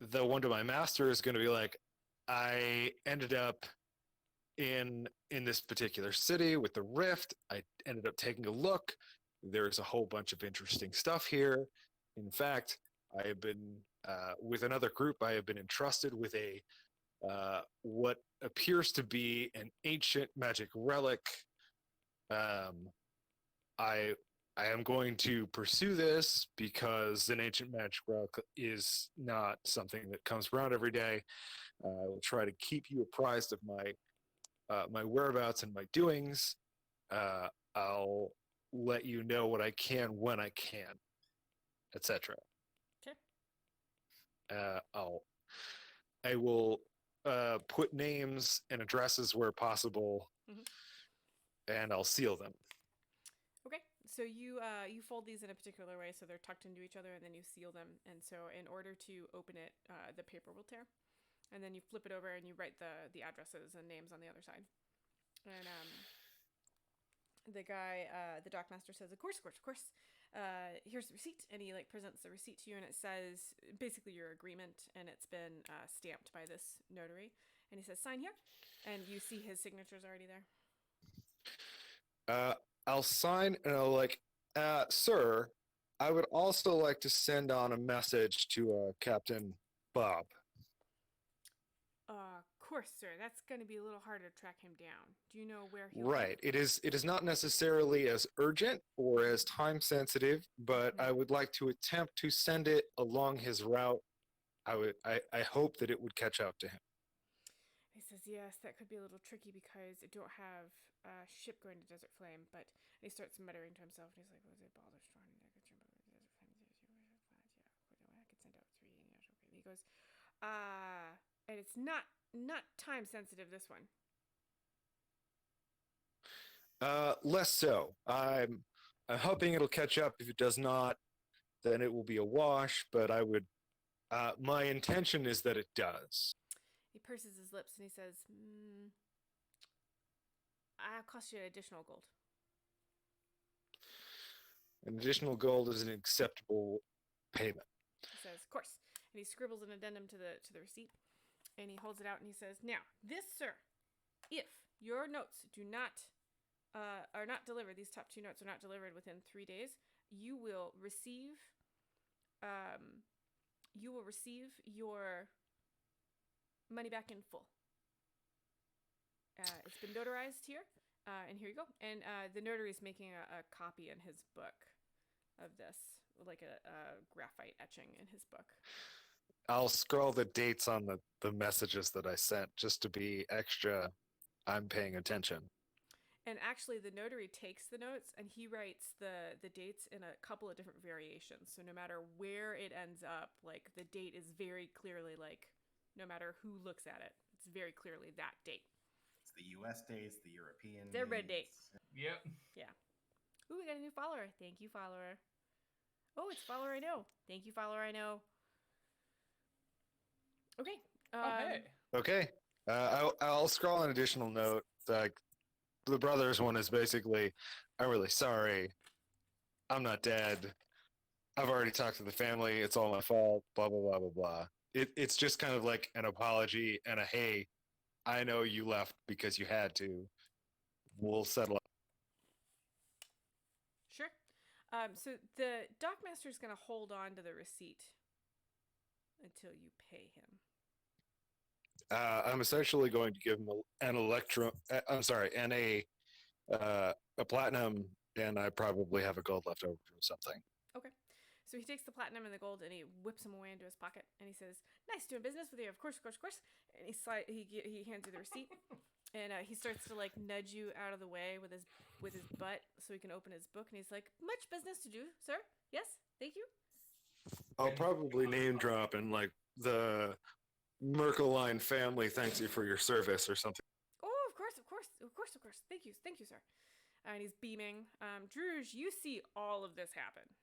The one to my master is going to be like, I ended up in this particular city with the rift. I ended up taking a look. There's a whole bunch of interesting stuff here. In fact, I have been with another group. I have been entrusted with a what appears to be an ancient magic relic. I am going to pursue this because an ancient magic relic is not something that comes around every day. I will try to keep you apprised of my whereabouts and my doings. I'll let you know what I can when I can, etc. Okay. I will put names and addresses where possible, and I'll seal them. Okay, so you fold these in a particular way so they're tucked into each other, and then you seal them. And so in order to open it, the paper will tear, and then you flip it over and you write the addresses and names on the other side. And the guy, the dockmaster says, of course. Here's the receipt, and he like presents the receipt to you, and it says basically your agreement, and it's been stamped by this notary. And he says, sign here, and you see his signature's already there. I'll sign, and I'll like, sir, I would also like to send on a message to Captain Bob. Of course, sir. That's going to be a little harder to track him down. Do you know where he'll Right. It is not necessarily as urgent or as time sensitive, but I would like to attempt to send it along his route. I hope that it would catch up to him. He says, yes, that could be a little tricky because I don't have a ship going to Desert Flame. But he starts muttering to himself, and he's like, "Was it Balderstrand? I could send out 3 years. Okay." He goes, and it's not time sensitive. This one. Less so. I'm hoping it'll catch up. If it does not, then it will be a wash. But I would. My intention is that it does. He purses his lips and he says, "I'll cost you additional gold." An additional gold is an acceptable payment. He says, "Of course," and he scribbles an addendum to the receipt, and he holds it out and he says, "Now, this, sir, if your notes are not delivered, these top 2 notes are not delivered within 3 days, you will receive your money back in full. It's been notarized here, and here you go." And the notary is making a copy in his book of this, like a graphite etching in his book. I'll scroll the dates on the messages that I sent just to be extra. I'm paying attention. And actually, the notary takes the notes and he writes the dates in a couple of different variations. So no matter where it ends up, like the date is very clearly like, no matter who looks at it, it's very clearly that date. It's the U.S. dates, the European. It's every date. Yep. Yeah. Ooh, we got a new follower. Thank you, follower. Oh, it's follower I know. Thank you, follower I know. Okay. Hey. Okay. I'll scroll an additional note. Like the brothers one is basically, "I'm really sorry. I'm not dead. I've already talked to the family. It's all my fault. Blah blah blah blah blah." It's just kind of like an apology and a hey, I know you left because you had to. We'll settle up. Sure. So the dockmaster is going to hold on to the receipt until you pay him. I'm essentially going to give him a platinum, and I probably have a gold left over from something. Okay. So he takes the platinum and the gold and he whips them away into his pocket and he says, "Nice doing business with you. Of course, of course, of course." And he hands you the receipt and he starts to like nudge you out of the way with his butt so he can open his book. And he's like, "Much business to do, sir. Yes, thank you." I'll probably name drop and like the Merkeline family thanks you for your service or something. "Oh, of course, of course, of course, of course. Thank you, sir." And he's beaming. Druge, you see all of this happen.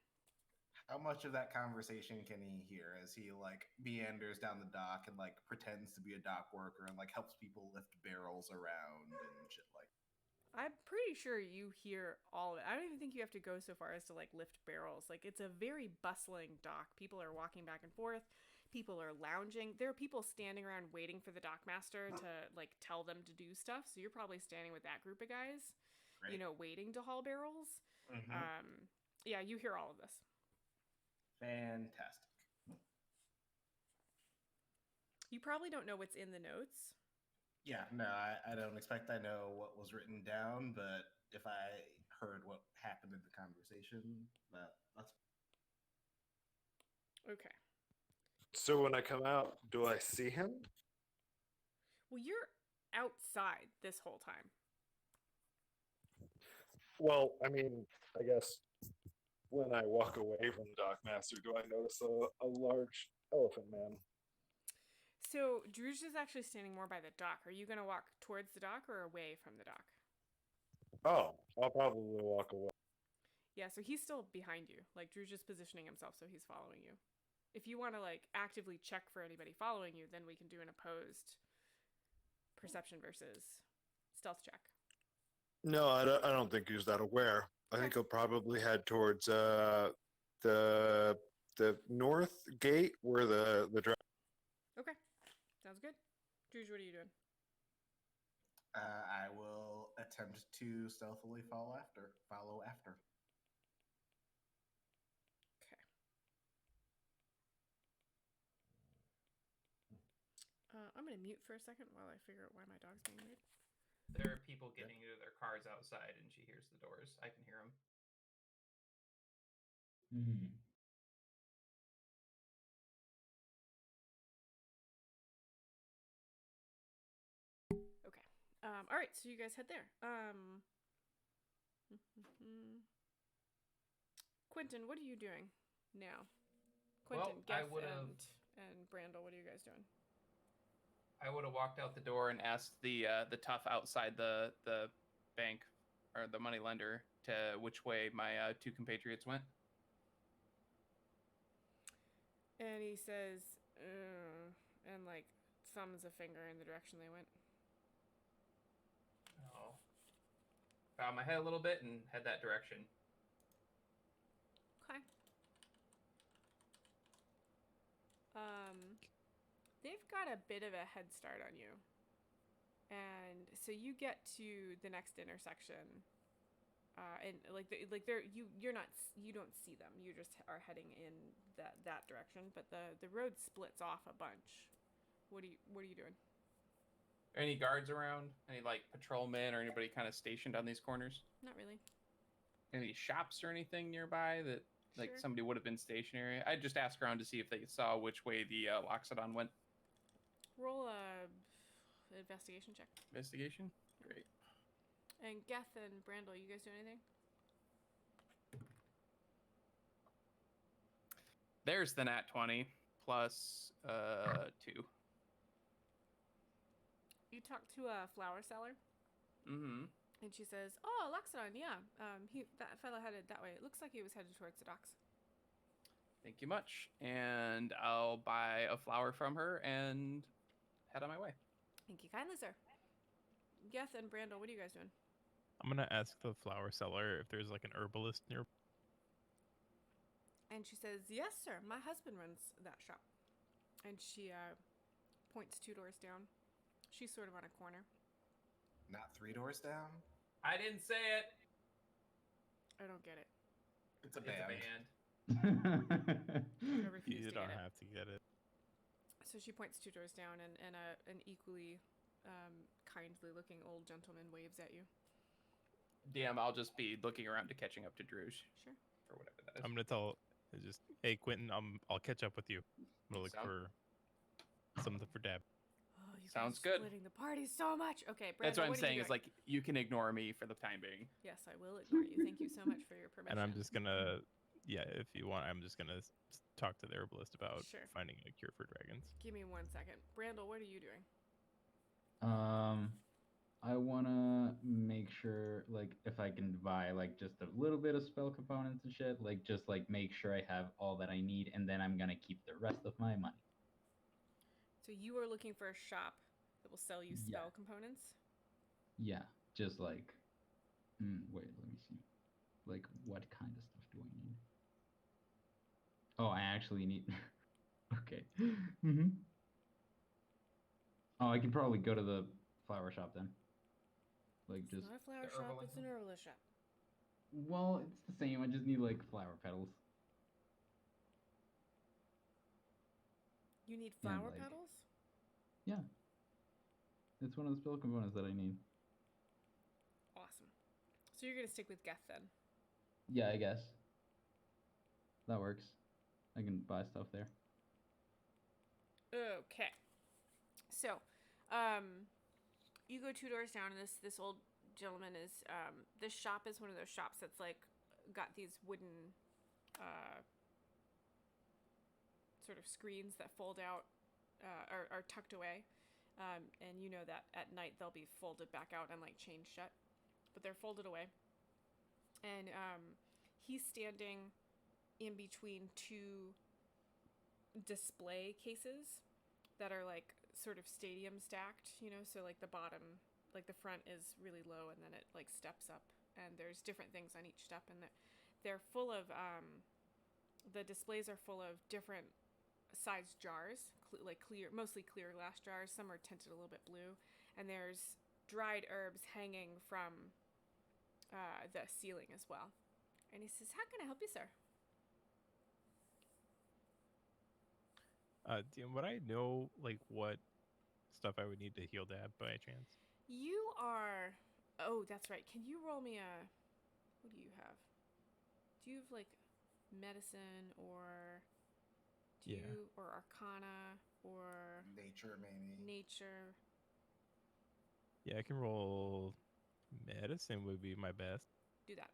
How much of that conversation can he hear as he like meanders down the dock and like pretends to be a dock worker and like helps people lift barrels around and shit like that? I'm pretty sure you hear all of it. I don't even think you have to go so far as to like lift barrels. Like it's a very bustling dock. People are walking back and forth. People are lounging. There are people standing around waiting for the dockmaster to like tell them to do stuff. So you're probably standing with that group of guys, Right. waiting to haul barrels. Mhm. Yeah, you hear all of this. Fantastic. You probably don't know what's in the notes. Yeah, no, I don't expect I know what was written down, but if I heard what happened in the conversation, that's Okay. So when I come out, do I see him? Well, you're outside this whole time. Well, I mean, I guess when I walk away from the dockmaster, do I notice a large elephant man? So Druge is actually standing more by the dock. Are you going to walk towards the dock or away from the dock? Oh, I'll probably walk away. Yeah, so he's still behind you. Like Druge is positioning himself so he's following you. If you want to like actively check for anybody following you, then we can do an opposed perception versus stealth check. No, I don't think he's that aware. I think he'll probably head towards the north gate where the Okay, sounds good. Druge, what are you doing? I will attempt to stealthily follow after. Okay. I'm going to mute for a second while I figure out why my dog's being weird. There are people getting into their cars outside, and she hears the doors. I can hear them. All right, so you guys head there. Quentin, what are you doing now? Quentin, Well, I Geth, would've- and Brandel, what are you guys doing? I would have walked out the door and asked the tough outside the bank or the money lender to which way my two compatriots went. And he says, and like thumbs a finger in the direction they went. Oh. Bowed my head a little bit and head that direction. Okay. They've got a bit of a head start on you. And so you get to the next intersection, and you don't see them. You just are heading in that direction. But the road splits off a bunch. What are you doing? Any guards around? Any like patrolmen or anybody kind of stationed on these corners? Not really. Any shops or anything nearby that like Sure. somebody would have been stationary? I'd just ask around to see if they saw which way the Loxodon went. Roll a investigation check. Investigation? Great. And Geth and Brandel, you guys do anything? There's the nat 20 plus 2. You talk to a flower seller, Mm-hmm. and she says, "Oh, Loxodon, yeah. That fellow headed that way. It looks like he was headed towards the docks." Thank you much. And I'll buy a flower from her and head on my way. Thank you kindly, sir. Geth and Brandel, what are you guys doing? I'm gonna ask the flower seller if there's like an herbalist near. And she says, "Yes, sir. My husband runs that shop." And she points 2 doors down. She's sort of on a corner. Not 3 doors down? I didn't say it. I don't get it. It's a It's band. a band. I refuse You to don't get it. have to get it. So she points 2 doors down, and an equally kindly-looking old gentleman waves at you. DM, I'll just be looking around to catching up to Druge Sure. for whatever that is. I'm gonna tell. Just hey Quentin, I'll catch up with you. I'm gonna look Sound- for something for Dab. Oh, you Sounds guys are good. splitting the party so much. Okay, Brandel, That's what I'm are you saying is doing? like you can ignore me for the time being. Yes, I will ignore you. Thank you so much for your permission. And I'm just gonna, yeah, if you want, I'm just gonna talk to the herbalist about Sure. finding a cure for dragons. Give me 1 second. Brandel, what are you doing? I wanna make sure, like, if I can buy like just a little bit of spell components and shit, like just like make sure I have all that I need, and then I'm gonna keep the rest of my money. So you are looking for a shop that will sell you Yeah. spell components? Yeah, just like, wait, let me see. Like, what kind of stuff do I need? Oh, I actually need. Okay. Oh, I can probably go to the flower shop then. Like, It's just. not a flower the shop, herbalist it's an herbalist shop. Well, it's the same. I just need like flower petals. You need And, flower like- petals? Yeah. It's one of the spell components that I need. Awesome. So you're going to stick with Geth then? Yeah, I guess. That works. I can buy stuff there. Okay. So, you go 2 doors down, and this old gentleman is, this shop is one of those shops that's like got these wooden, sort of screens that fold out, are tucked away. And you know that at night they'll be folded back out and like chained shut, but they're folded away. And, he's standing in between 2 display cases that are like sort of stadium stacked, you know, so like the bottom, like the front is really low and then it like steps up, and there's different things on each step, and they're full of the displays are full of different sized jars, like clear, mostly clear glass jars. Some are tinted a little bit blue, and there's dried herbs hanging from the ceiling as well. And he says, "How can I help you, sir?" DM, would I know like what stuff I would need to heal Dab by chance? You are. Oh, that's right. Can you roll me a? What do you have? Do you have like medicine or? Do Yeah. you or Arcana or Nature, maybe. nature? Yeah, I can roll medicine would be my best. Do that.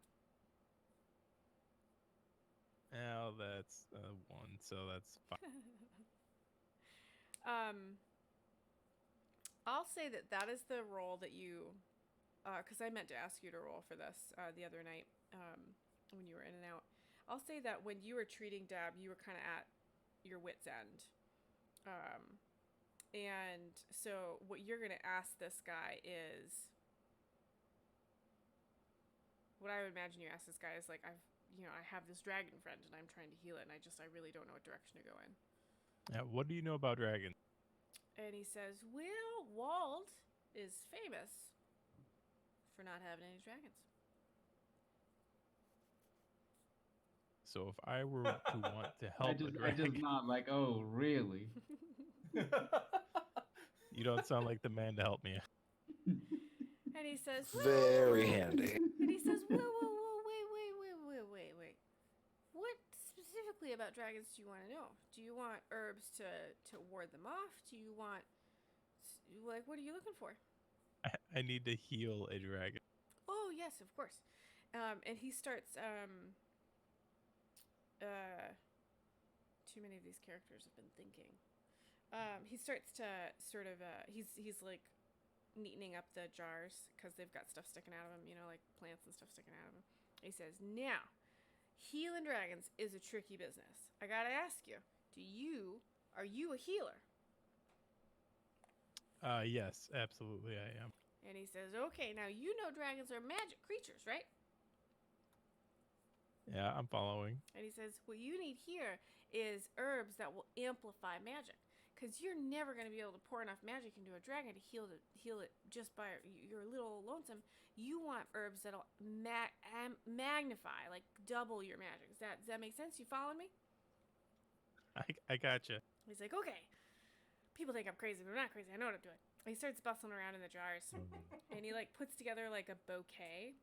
Now that's 1, so that's 5. I'll say that that is the role that you, because I meant to ask you to roll for this the other night when you were in and out. I'll say that when you were treating Dab, you were kind of at your wit's end. And so what you're going to ask this guy is, what I would imagine you ask this guy is like, I have this dragon friend and I'm trying to heal it and I really don't know what direction to go in. What do you know about dragons? And he says, well, Wald is famous for not having any dragons. So if I were to want to help a I just dragon, not like, oh, really? you don't sound like the man to help me. And he says, Very handy. And he says, whoa, wait. What specifically about dragons do you want to know? Do you want herbs to ward them off? Do you want, like, what are you looking for? I need to heal a dragon. Oh, yes, of course. And he starts, too many of these characters have been thinking. He starts to sort of, he's like neatening up the jars because they've got stuff sticking out of them, like plants and stuff sticking out of them. He says, now, healing dragons is a tricky business. I gotta ask you, are you a healer? Yes, absolutely I am. And he says, okay, now you know dragons are magic creatures, right? Yeah, I'm following. And he says, what you need here is herbs that will amplify magic. Because you're never going to be able to pour enough magic into a dragon to heal it just by your little lonesome. You want herbs that'll magnify, like double your magic. Does that make sense? You following me? I gotcha. He's like, okay. People think I'm crazy, but I'm not crazy. I know what I'm doing. He starts bustling around in the jars. And he like puts together like a bouquet.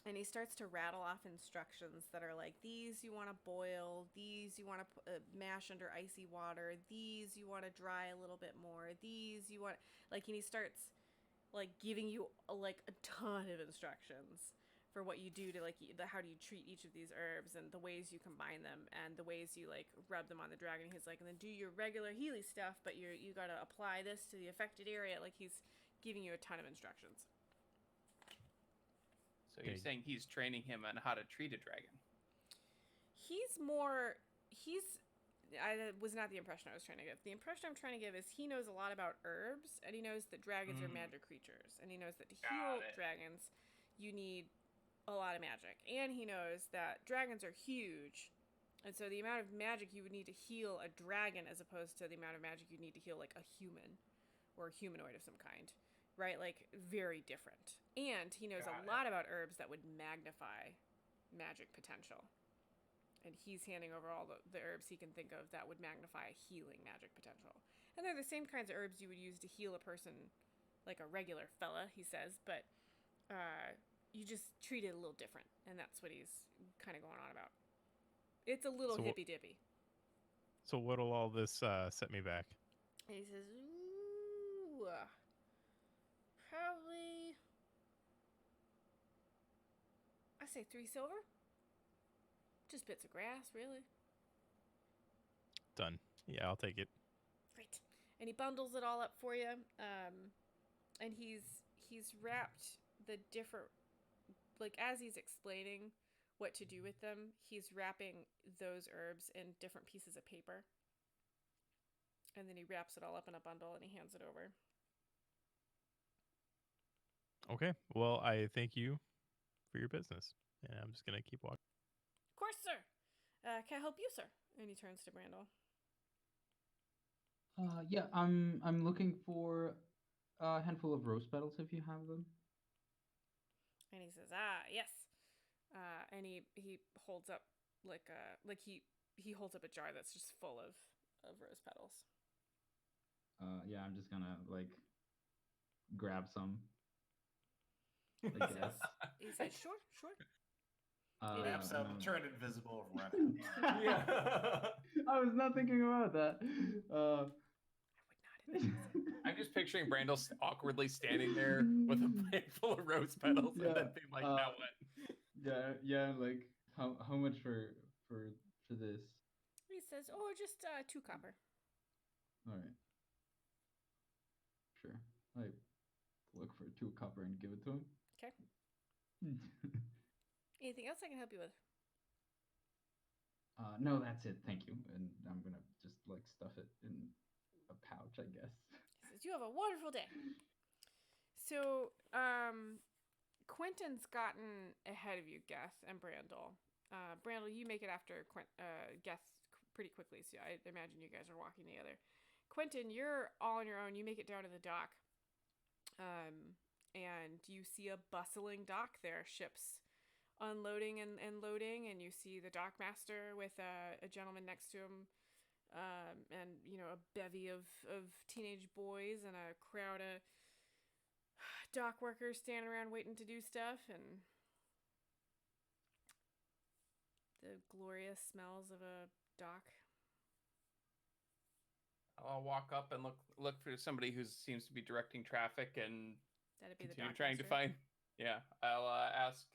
And he starts to rattle off instructions that are like, these you want to boil, these you want to mash under icy water, these you want to dry a little bit more, these you want, like, and he starts like giving you like a ton of instructions for what you do to like how do you treat each of these herbs and the ways you combine them and the ways you like rub them on the dragon. He's like, and then do your regular Healy stuff, but you got to apply this to the affected area. Like, he's giving you a ton of instructions. So you're saying he's training him on how to treat a dragon? Was not the impression I was trying to give. The impression I'm trying to give is he knows a lot about herbs, and he knows that dragons are magic creatures, and he knows that to heal dragons, you need a lot of magic. And he knows that dragons are huge, and so the amount of magic you would need to heal a dragon as opposed to the amount of magic you need to heal like a human or a humanoid of some kind. Right? Like, very different. And he knows a lot about herbs that would magnify magic potential. And he's handing over all the herbs he can think of that would magnify healing magic potential. And they're the same kinds of herbs you would use to heal a person, like a regular fella, he says, but you just treat it a little different. And that's what he's kind of going on about. It's a little hippy-dippy. So what'll all this set me back? And he says, ooh... Probably, I say 3 silver. Just bits of grass, really. Done. Yeah, I'll take it. Great. And he bundles it all up for you. And he's wrapped the different, like, as he's explaining what to do with them, he's wrapping those herbs in different pieces of paper. And then he wraps it all up in a bundle and he hands it over. Okay. Well, I thank you for your business. And I'm just going to keep walking. Of course, sir. Can I help you, sir? And he turns to Brandel. Yeah, I'm looking for a handful of rose petals if you have them. And he says, yes. And he holds up he holds up a jar that's just full of rose petals. Yeah, I'm just gonna like grab some. He says, sure. Grab some, turn invisible, run out. Yeah. I was not thinking about that. I would not I'm just picturing Brandel awkwardly standing there with a plate full of rose petals and then being like, now what? Yeah. Like how much for this? He says, "Oh, just 2 copper." All right, sure. I look for 2 copper and give it to him. Okay. Anything else I can help you with? No, that's it. Thank you. And I'm gonna just like stuff it in a pouch, I guess. He says, "You have a wonderful day." So, Quentin's gotten ahead of you, Geth and Brandel. Brandel, you make it after Geth pretty quickly, so I imagine you guys are walking together. Quentin, you're all on your own. You make it down to the dock, and you see a bustling dock there, ships unloading and loading, and you see the dockmaster with a gentleman next to him, and a bevy of teenage boys and a crowd of dock workers standing around waiting to do stuff, and the glorious smells of a dock. I'll walk up and look for somebody who seems to be directing traffic and That'd be the continue dock trying to find. Yeah, I'll ask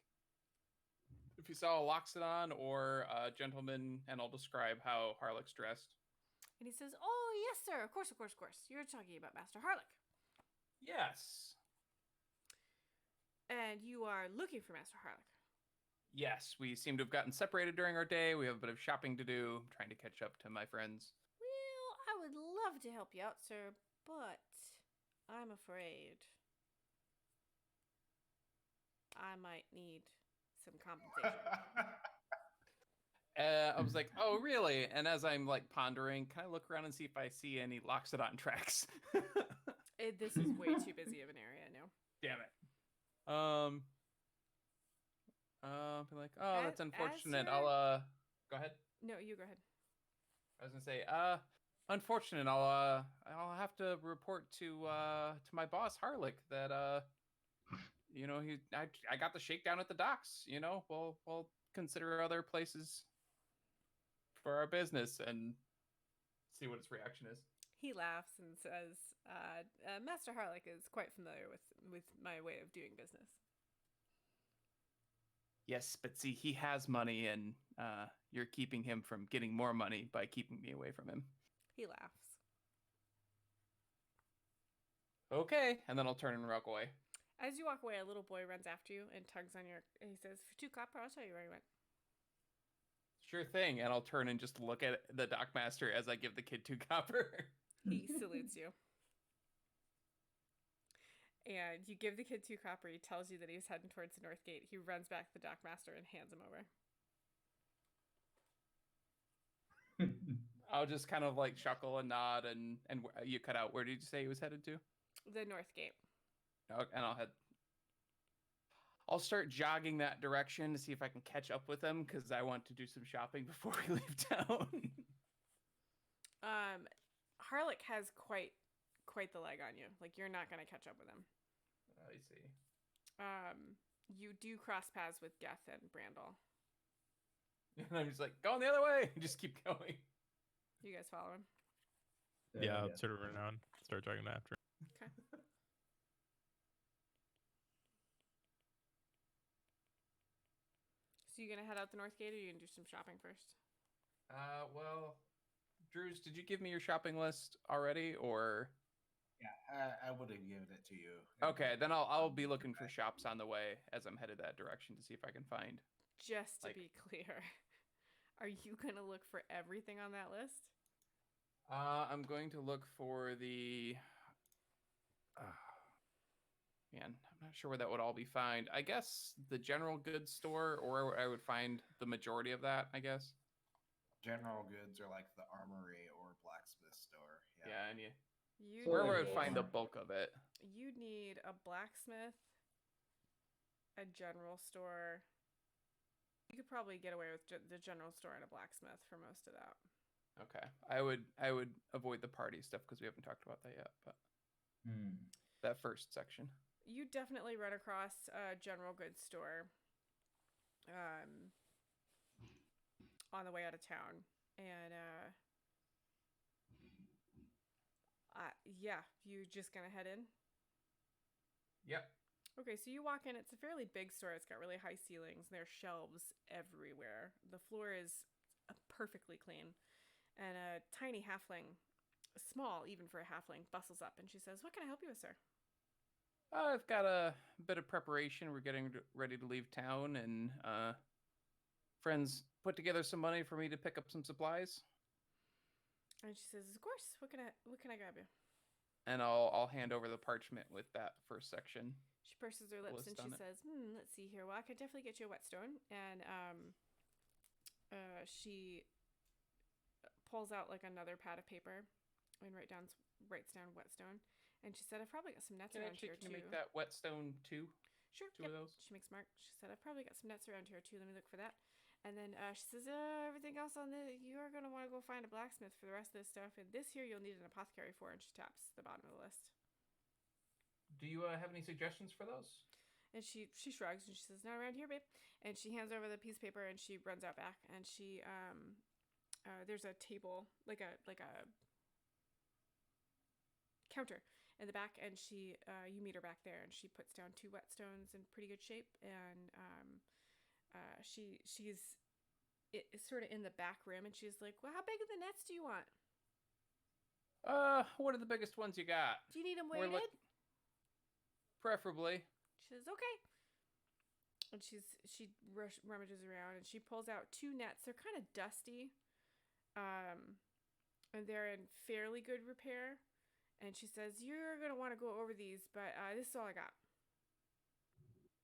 if you saw a Loxodon or a gentleman, and I'll describe how Harlock's dressed. And he says, "Oh, yes, sir. Of course. You're talking about Master Harlock. Yes. And you are looking for Master Harlock." Yes, we seem to have gotten separated during our day. We have a bit of shopping to do. I'm trying to catch up to my friends. "Well, I would love to help you out, sir, but I'm afraid I might need some compensation." I was like, oh, really? And as I'm like pondering, can I look around and see if I see any Loxodon tracks? This is way too busy of an area now. Damn it. Be like, oh, that's unfortunate. I'll go ahead. No, you go ahead. I was gonna say, unfortunate. I'll have to report to my boss Harlock that I got the shakedown at the docks. We'll consider other places for our business and see what its reaction is. He laughs and says, "Master Harlock is quite familiar with my way of doing business." Yes, but see, he has money, and you're keeping him from getting more money by keeping me away from him. He laughs. Okay, and then I'll turn and walk away. As you walk away, a little boy runs after you and tugs on your... He says, "For 2 copper, I'll tell you where he went." Sure thing, and I'll turn and just look at the dockmaster as I give the kid 2 copper. He salutes you. And you give the kid 2 copper. He tells you that he's heading towards the north gate. He runs back to the dockmaster and hands him over. I'll just kind of like chuckle and nod, and you cut out. Where did you say he was headed to? The north gate. And I'll start jogging that direction to see if I can catch up with him, because I want to do some shopping before we leave town. Harlock has quite the leg on you. Like, you're not going to catch up with him. I see. You do cross paths with Geth and Brandel. And I'm just like, going the other way. Just keep going. You guys follow him? Yeah, I'll sort of run on, start jogging after. Okay. So you gonna head out the north gate, or you gonna do some shopping first? Well, Drews, did you give me your shopping list already, or? Yeah, I would have given it to you. Okay, then I'll be looking for shops on the way as I'm headed that direction to see if I can find. Just to be clear, are you gonna look for everything on that list? I'm going to look for the. Man, I'm not sure where that would all be found. I guess the general goods store, or where I would find the majority of that, I guess. General goods are like the armory or blacksmith store. Yeah, and Where where I would would find the bulk of it. You'd need a blacksmith, a general store. You could probably get away with the general store and a blacksmith for most of that. Okay, I would avoid the party stuff because we haven't talked about that yet. But that first section. You definitely run across a general goods store on the way out of town. And Yeah, you just gonna head in? Yep. Okay, so you walk in. It's a fairly big store. It's got really high ceilings. There are shelves everywhere. The floor is perfectly clean. And a tiny halfling, small even for a halfling, bustles up and she says, "What can I help you with, sir?" I've got a bit of preparation. We're getting ready to leave town, and friends put together some money for me to pick up some supplies. And she says, "Of course. What can I grab you?" And I'll hand over the parchment with that first section. She purses her lips List and she on it. says, "Let's see here. Well, I could definitely get you a whetstone." And she pulls out like another pad of paper and writes down whetstone. And she said, "I've probably got some nets around here Can too." you make that whetstone too? Sure. Two of those? She makes mark. She said, "I've probably got some nets around here too. Let me look for that." And then she says, "Everything else on this, you are going to want to go find a blacksmith for the rest of this stuff. And this here you'll need an apothecary for." And she taps the bottom of the list. Do you have any suggestions for those? And she shrugs and she says, "Not around here, babe." And she hands over the piece of paper and she runs out back. And she there's a table, like a counter in the back, and she you meet her back there, and she puts down 2 whetstones in pretty good shape, and she's sort of in the back room, and she's like, "Well, how big of the nets do you want? What are the biggest ones you got? Do you need them We're weighted?" Preferably. She says, "Okay." And she rummages around, and she pulls out 2 nets. They're kind of dusty, and they're in fairly good repair. And she says, "You're going to want to go over these, but this is all I got."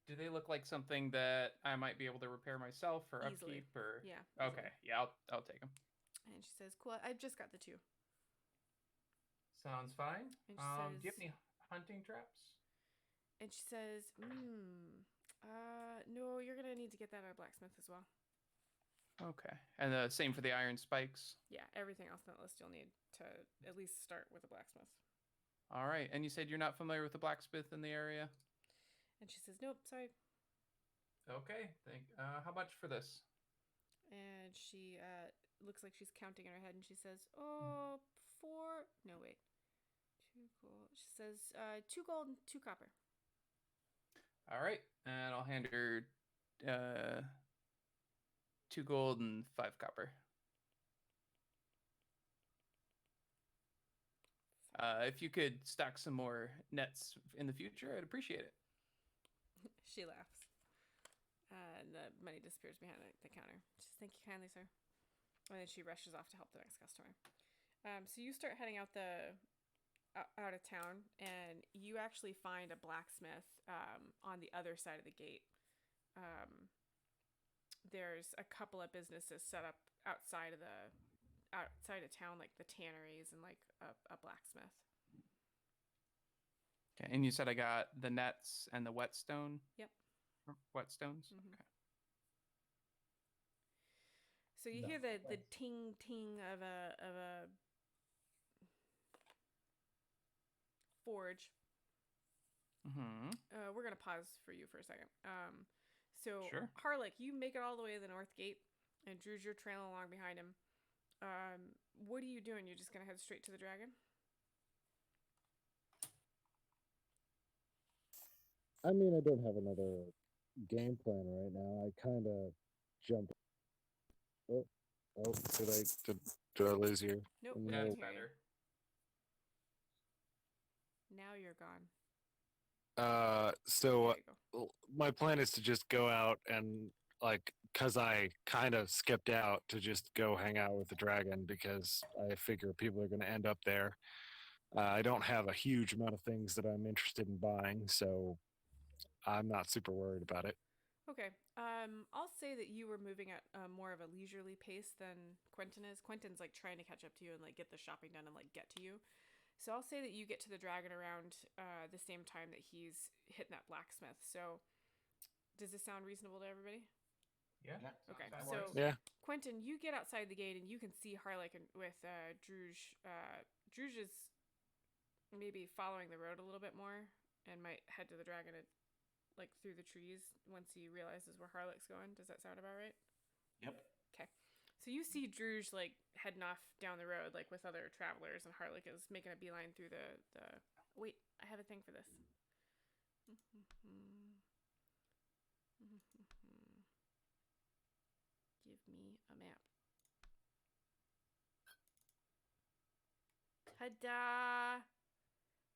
Do they look like something that I might be able to repair myself or Easily. upkeep or? Yeah. Okay. easily. Yeah, I'll take them. And she says, "Cool, I've just got the 2. Sounds fine. And she Do you have says- any hunting traps? And she says, no, you're going to need to get that at a blacksmith as well." Okay. And the same for the iron spikes. Yeah, everything else on that list you'll need to at least start with a blacksmith. All right. And you said you're not familiar with the blacksmith in the area? And she says, "Nope, sorry." Okay. How much for this? And she looks like she's counting in her head, and she says, "Oh, 4. No, wait. 2 gold." She says, 2 gold and 2 copper. All right. And I'll hand her 2 gold and 5 copper. If you could stock some more nets in the future, I'd appreciate it. She laughs. And the money disappears behind the counter. She says, "Thank you kindly, sir." And then she rushes off to help the next customer. So you start heading out out of town, and you actually find a blacksmith on the other side of the gate. There's a couple of businesses set up outside of town, like the tanneries and like a blacksmith. Okay. And you said I got the nets and the whetstone? Yep. Whetstones? Mhm. Okay. So you hear the ting ting of a forge. Mm-hmm. We're gonna pause for you for a second. So Sure. Harlick, you make it all the way to the north gate, and Drew's you're trailing along behind him. What are you doing? You're just gonna head straight to the dragon? I mean, I don't have another game plan right now. I kind of jumped. Oh, Did I lose you? Nope. No. we That's can hear you. better. Now you're gone. So There you go. my plan is to just go out and like, cause I kind of skipped out to just go hang out with the dragon because I figure people are going to end up there. I don't have a huge amount of things that I'm interested in buying, so I'm not super worried about it. Okay. I'll say that you were moving at more of a leisurely pace than Quentin is. Quentin's like trying to catch up to you and like get the shopping done and like get to you. So I'll say that you get to the dragon around the same time that he's hitting that blacksmith. So does this sound reasonable to everybody? Yeah. Okay, That so works. Yeah. Quentin, you get outside the gate and you can see Harlick with Druge. Druge is maybe following the road a little bit more and might head to the dragon like through the trees once he realizes where Harlick's going. Does that sound about right? Yep. Okay. So So you see Druge like heading off down the road like with other travelers, and Harlick is making a beeline through the. Wait, I have a thing for this. Give me a map. Ta-da!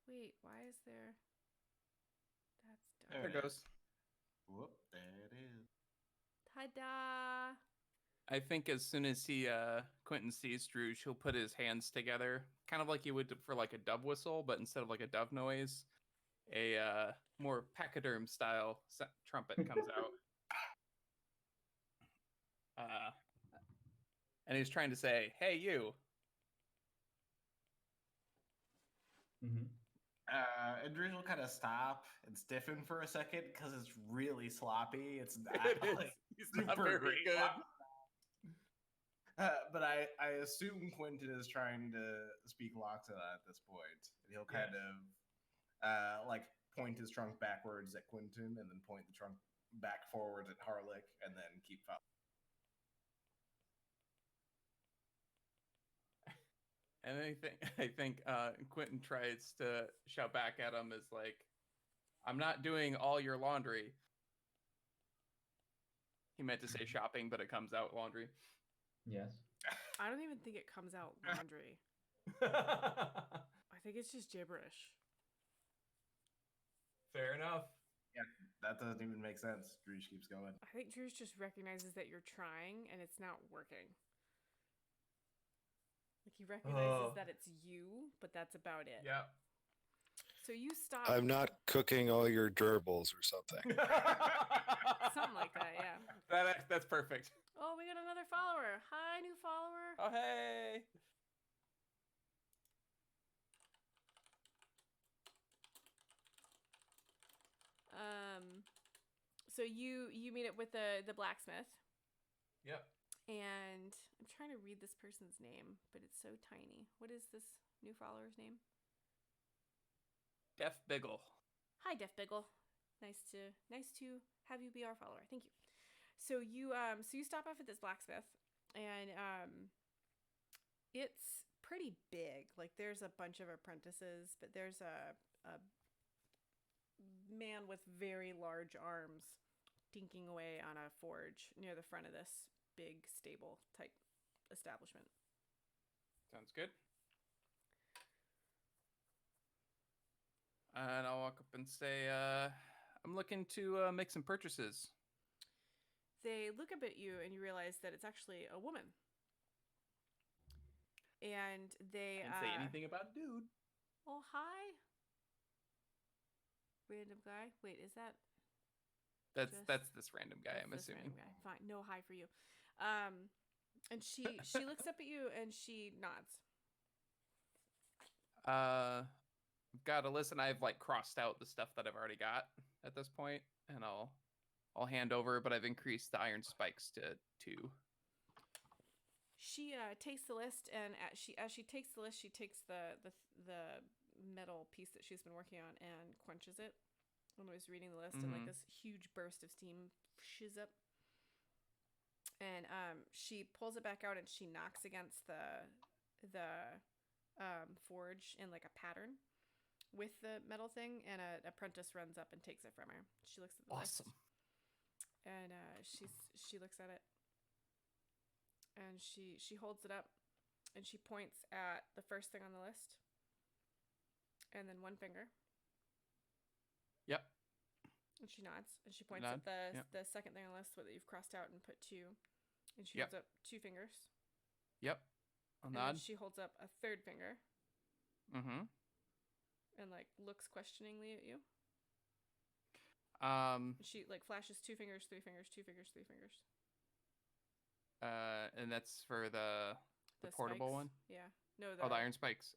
Wait, why is there? That's dumb. There it goes. Whoop, there it is. Ta-da! I think as soon as Quentin sees Druge, he'll put his hands together, kind of like you would for like a dove whistle, but instead of like a dove noise, a more pachyderm style trumpet comes out. And he's trying to say, "Hey, you." Mm-hmm. And Drews will kind of stop and stiffen for a second because it's really sloppy. It's not It is. like He's not super very great. good. But I assume Quentin is trying to speak Loxodon at this point. And he'll kind of like point his trunk backwards at Quentin and then point the trunk back forwards at Harlick and then keep following. And I think Quentin tries to shout back at him as like, "I'm not doing all your laundry." He meant to say shopping, but it comes out laundry. Yes. I don't even think it comes out laundry. I think it's just gibberish. Fair enough. Yeah, that doesn't even make sense. Drews keeps going. I think Drews just recognizes that you're trying and it's not working. Like he recognizes that it's you, but that's about it. Yeah. So you stop. I'm not cooking all your gerbils or something. Something like that, yeah. That's perfect. Oh, we got another follower. Hi, new follower. Oh, hey. So you meet up with the blacksmith. Yep. And I'm trying to read this person's name, but it's so tiny. What is this new follower's name? Def Biggle. Hi, Def Biggle. Nice to have you be our follower. Thank you. So you stop off at this blacksmith, and it's pretty big. Like there's a bunch of apprentices, but there's a man with very large arms dinking away on a forge near the front of this big stable type establishment. Sounds good. And I'll walk up and say, I'm looking to make some purchases. They look up at you and you realize that it's actually a woman. And they Didn't say anything about dude. Oh, hi. Random guy. Wait, is that That's this random guy, I'm this assuming. random guy. Fine. No hi for you. And she looks up at you and she nods. I've got a list, and I've like crossed out the stuff that I've already got at this point, and I'll hand over, but I've increased the iron spikes to 2. She takes the list, and as she takes the list, she takes the metal piece that she's been working on and quenches it. When I was reading the list, and like this huge burst of steam shiz up, and she pulls it back out and she knocks against the forge in like a pattern with the metal thing, and an apprentice runs up and takes it from her. She looks at the list, and she looks at it, and she holds it up, and she points at the first thing on the list, and then one finger. Yep. And she nods, and she points at the second thing on the list that you've crossed out and put 2, and she holds up 2 fingers. Yep. I'll And nod. then she holds up a third finger. Mm-hmm. And like looks questioningly at you. She like flashes 2 fingers, 3 fingers, 2 fingers, 3 fingers. And that's for the portable spikes. one? Yeah. No, the iron spikes.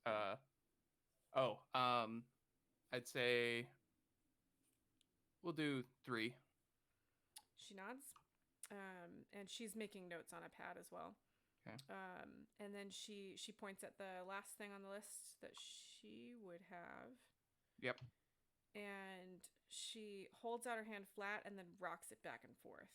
I'd say we'll do 3. She nods. And she's making notes on a pad as well. Okay. And then she points at the last thing on the list that she would have. Yep. And she holds out her hand flat and then rocks it back and forth.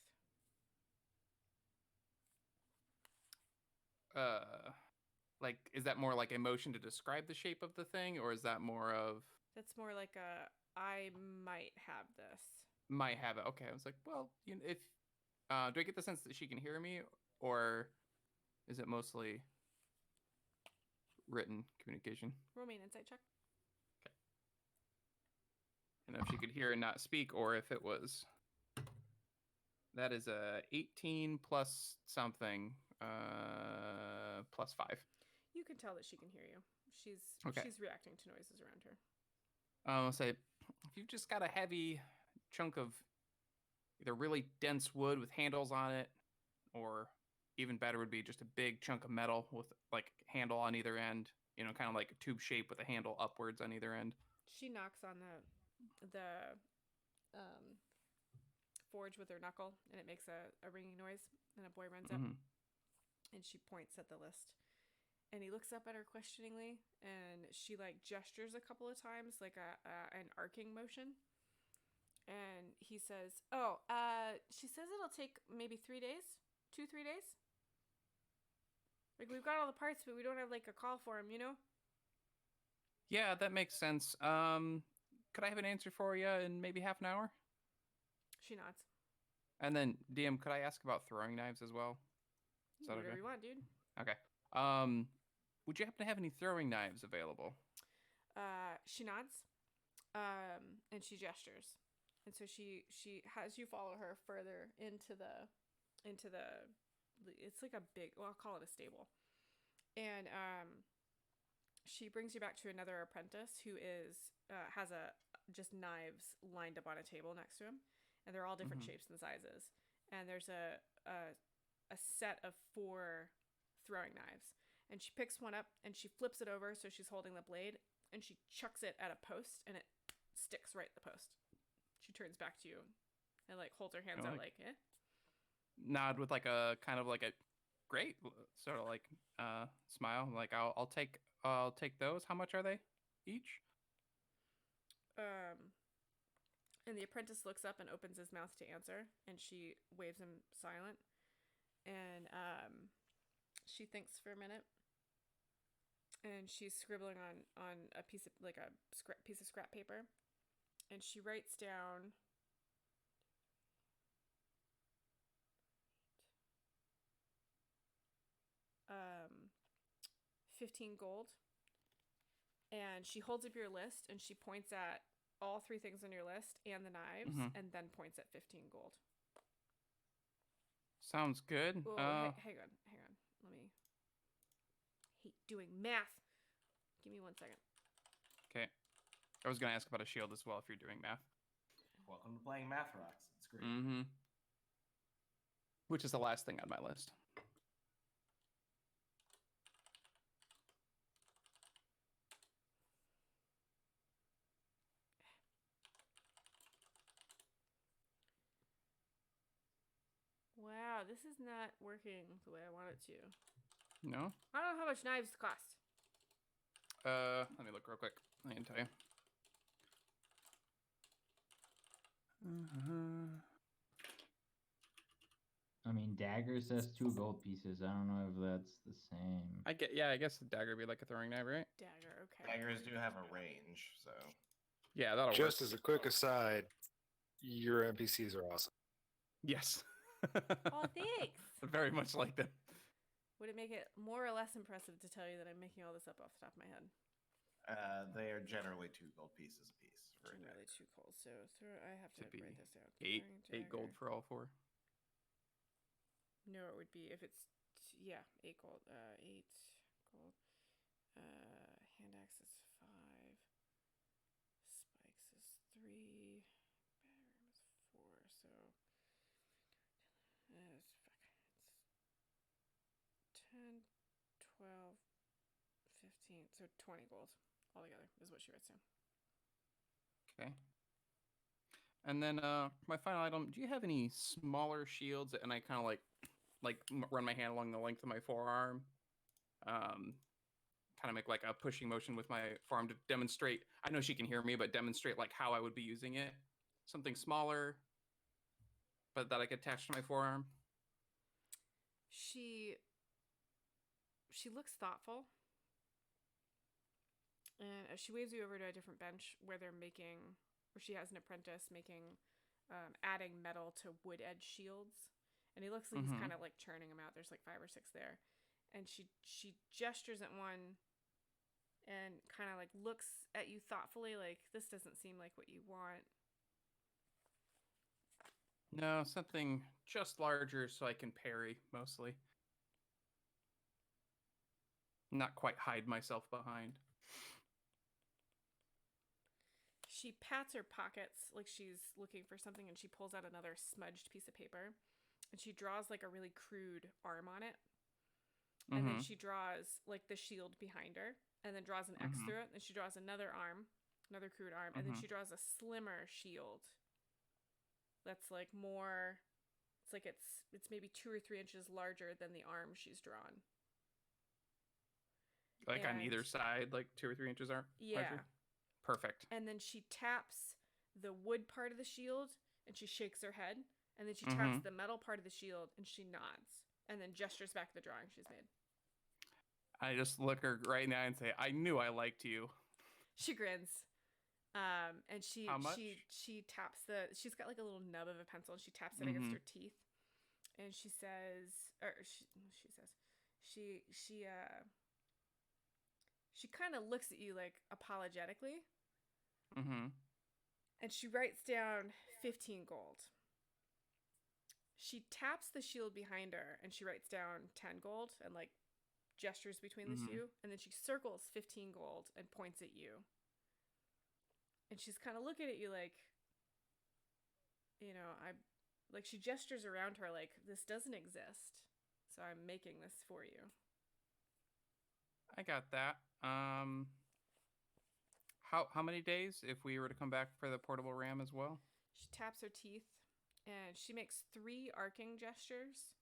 like, is that more like a motion to describe the shape of the thing, or is that more of That's more like a I might have this. might have it? Okay, I was like, well, you know, if do I get the sense that she can hear me, or is it mostly written communication? Roll me an insight check. And if she could hear and not speak, or if it was that is a 18 plus something, plus 5. You can tell that she can hear you. Okay. She's reacting to noises around her. I'll say, if you've just got a heavy chunk of either really dense wood with handles on it, or even better would be just a big chunk of metal with like handle on either end, you know, kind of like a tube shape with a handle upwards on either end. She knocks on the forge with her knuckle, and it makes a ringing noise, and a boy runs up, and she points at the list. And he looks up at her questioningly, and she like gestures a couple of times, like an arcing motion. And he says, "Oh, she says it'll take maybe 3 days, 2-3 days. Like we've got all the parts, but we don't have like a call for him, you know?" Yeah, that makes sense. Could I have an answer for you in maybe half an hour? She nods. And then, DM, could I ask about throwing knives as well? You do whatever you want, dude. Okay. Would you happen to have any throwing knives available? She nods, and she gestures, and so she has you follow her further into the it's like a big, well, I'll call it a stable, and she brings you back to another apprentice who has just knives lined up on a table next to him, and they're all different shapes and sizes, and there's a set of 4 throwing knives. And she picks one up and she flips it over so she's holding the blade, and she chucks it at a post and it sticks right at the post. She turns back to you and like holds her hands out like, eh? Nod with like a kind of like a great sort of like smile. Like I'll take those. How much are they each? And the apprentice looks up and opens his mouth to answer, and she waves him silent. And she thinks for a minute. And she's scribbling on a piece of piece of scrap paper, and she writes down 15 gold, and she holds up your list and she points at all 3 things on your list and the knives, and then points at 15 gold. Sounds good. Whoa, hang on. Let me. Hate doing math. Give me 1 second. Okay. I was gonna ask about a shield as well if you're doing math. Welcome to playing Math Rocks. It's great. Which is the last thing on my list. Wow, this is not working the way I want it to. No? I don't know how much knives cost. Let me look real quick. I can tell you. I mean, dagger says 2 gold pieces. I don't know if that's the same. I guess the dagger would be like a throwing knife, right? Dagger, okay. Daggers do have a range, so. Yeah, that'll work. Just as a quick aside, your NPCs are awesome. Yes. Oh, thanks. Very much like them. Would it make it more or less impressive to tell you that I'm making all this up off the top of my head? They are generally 2 gold pieces apiece. For Generally 2 gold. So I have to Be write this down. 8 gold for all 4. No, it would be if it's 8 gold. 8 gold. Hand axe is 5. Spikes is 3. Battery is 4. So it's 10, 12, 15. So 20 gold altogether is what she writes down. Okay. And then my final item, do you have any smaller shields? And I kind of like run my hand along the length of my forearm. Kind of make like a pushing motion with my forearm to demonstrate. I know she can hear me, but demonstrate like how I would be using it. Something smaller, but that I could attach to my forearm. She she looks thoughtful. And she waves you over to a different bench where she has an apprentice adding metal to wood edge shields. And he looks like he's kind of like churning them out. There's like 5 or 6 there. And she gestures at one and kind of like looks at you thoughtfully, like, this doesn't seem like what you want. No, something just larger so I can parry, mostly. Not quite hide myself behind. She pats her pockets like she's looking for something, and she pulls out another smudged piece of paper, and she draws like a really crude arm on it. And then she draws like the shield behind her, and then draws an X through it. And she draws another crude arm, and then she draws a slimmer shield. That's like more. It's like it's maybe 2 or 3 inches larger than the arm she's drawn. Like on either side, like 2 or 3 inches are larger? Perfect. And then she taps the wood part of the shield, and she shakes her head. And then she taps the metal part of the shield, and she nods. And then gestures back to the drawing she's made. I just look her right in the eye and say, I knew I liked you. She grins. And she How much? she taps she's got like a little nub of a pencil, and she taps it against her teeth. And she kind of looks at you like apologetically. And she writes down 15 gold. She taps the shield behind her, and she writes down 10 gold and like gestures between the two. And then she circles 15 gold and points at you. And she's kind of looking at you like, she gestures around her like, this doesn't exist. So I'm making this for you. I got that. How many days if we were to come back for the portable ram as well? She taps her teeth, and she makes 3 arcing gestures,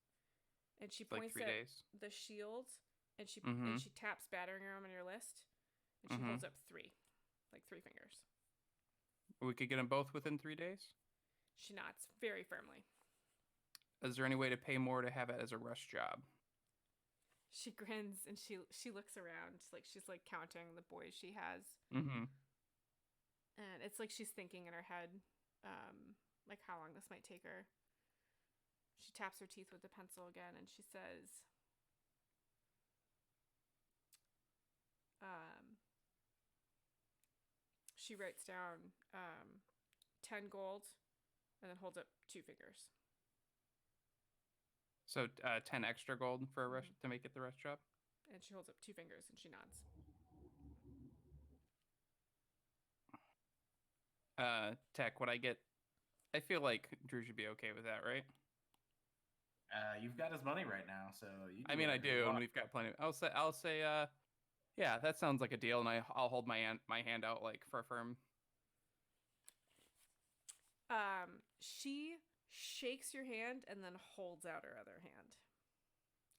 and she points like 3 at days. the shield, and she taps battering ram on your list, and she holds up 3, like 3 fingers. We could get them both within 3 days? She nods very firmly. Is there any way to pay more to have it as a rush job? She grins, and she looks around like she's like counting the boys she has. And it's like she's thinking in her head, like how long this might take her. She taps her teeth with the pencil again, and she says, she writes down 10 gold, and then holds up 2 fingers. So 10 extra gold for a rush to make it the rush job? And she holds up 2 fingers, and she nods. Tech, would I get... I feel like Drew should be okay with that, right? You've got his money right now, so you. I mean, I do, and we've got plenty. I'll say, yeah, that sounds like a deal, and I'll hold my hand out like for a firm. She shakes your hand and then holds out her other hand,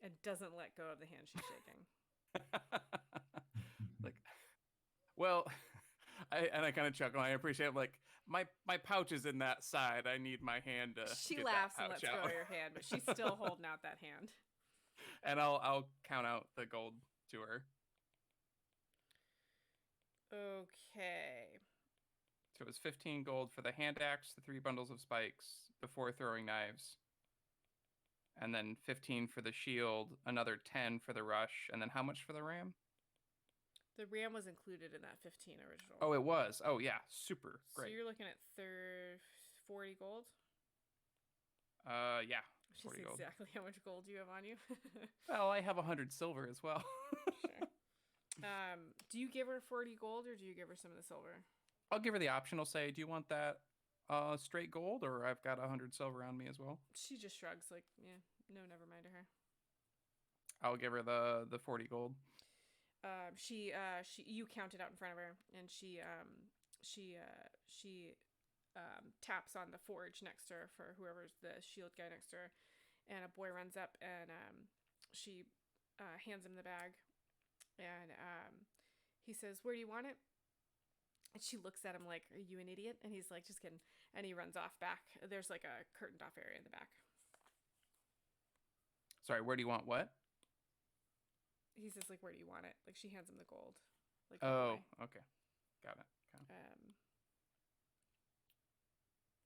and doesn't let go of the hand she's shaking. Like, well, I kind of chuckle. I appreciate it. Like my pouch is in that side. I need my hand to. She get laughs that and lets pouch go out. of your hand, but she's still holding out that hand. And I'll count out the gold to her. Okay. So it was 15 gold for the hand axe, the 3 bundles of spikes, the 4 throwing knives, and then 15 for the shield, another 10 for the rush, and then how much for the ram? The ram was included in that 15 original. Oh, it was. Oh, yeah. Super. Great. So you're looking at 40 gold? Yeah. Which 40 is gold. exactly how much gold you have on you. Well, I have 100 silver as well. Sure. Do you give her 40 gold, or do you give her some of the silver? I'll give her the option. I'll say, do you want that straight gold, or I've got 100 silver on me as well? She just shrugs like, yeah, no, never mind to her. I'll give her the 40 gold. You count it out in front of her, and she taps on the forge next to her for whoever's the shield guy next to her, and a boy runs up, and she hands him the bag, and he says, "Where do you want it?" And she looks at him like, "Are you an idiot?" And he's like, "Just kidding." And he runs off back. There's like a curtained off area in the back. Sorry, where do you want what? he says like, where do you want it? Like she hands him the gold. Like Oh, okay. Got it.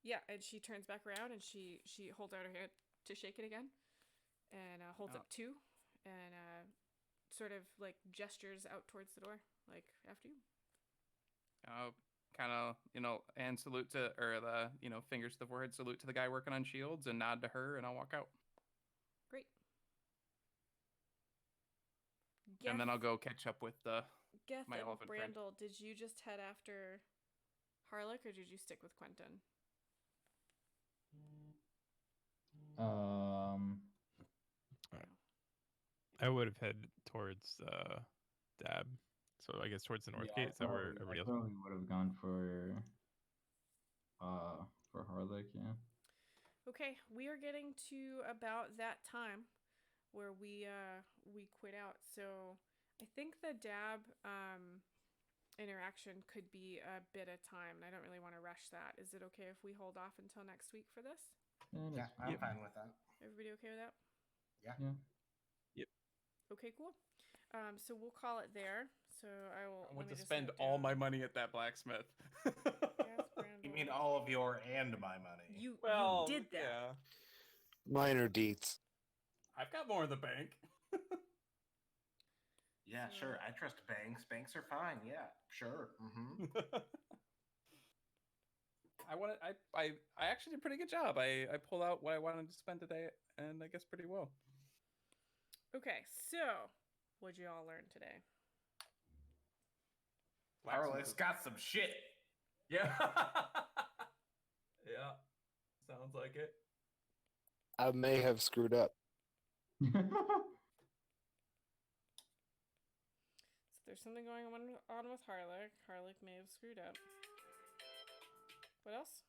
Yeah, and she turns back around and she holds out her hand to shake it again, and holds up 2, and sort of like gestures out towards the door, like after you. Kind of, and salute to, or the, fingers to the forehead, salute to the guy working on shields, and nod to her, and I'll walk out. Great. And then I'll go catch up with Geth my and elephant friend. Brandel, did you just head after Harlock, or did you stick with Quentin? I would have headed towards Dab. So I guess towards the north gate. Is that where everybody else? I probably would have gone for Harlock, yeah. Okay, we are getting to about that time where we quit out. So I think the Dab interaction could be a bit of time, and I don't really want to rush that. Is it okay if we hold off until next week for this? Yeah, I'm fine with that. Everybody okay with that? Yeah. Yep. Okay, cool. So we'll call it there. So I will. I want to spend all my money at that blacksmith. You mean all of your and my money? You did that. Yeah. Minor deets. I've got more in the bank. Yeah, sure. I trust banks. Banks are fine. Yeah, sure. I actually did a pretty good job. I pulled out what I wanted to spend today, and I guess pretty well. Okay, so what'd you all learn today? Harlock's got some shit. Yeah. Yeah. Sounds like it. I may have screwed up. So there's something going on with Harlock. Harlock may have screwed up. What else?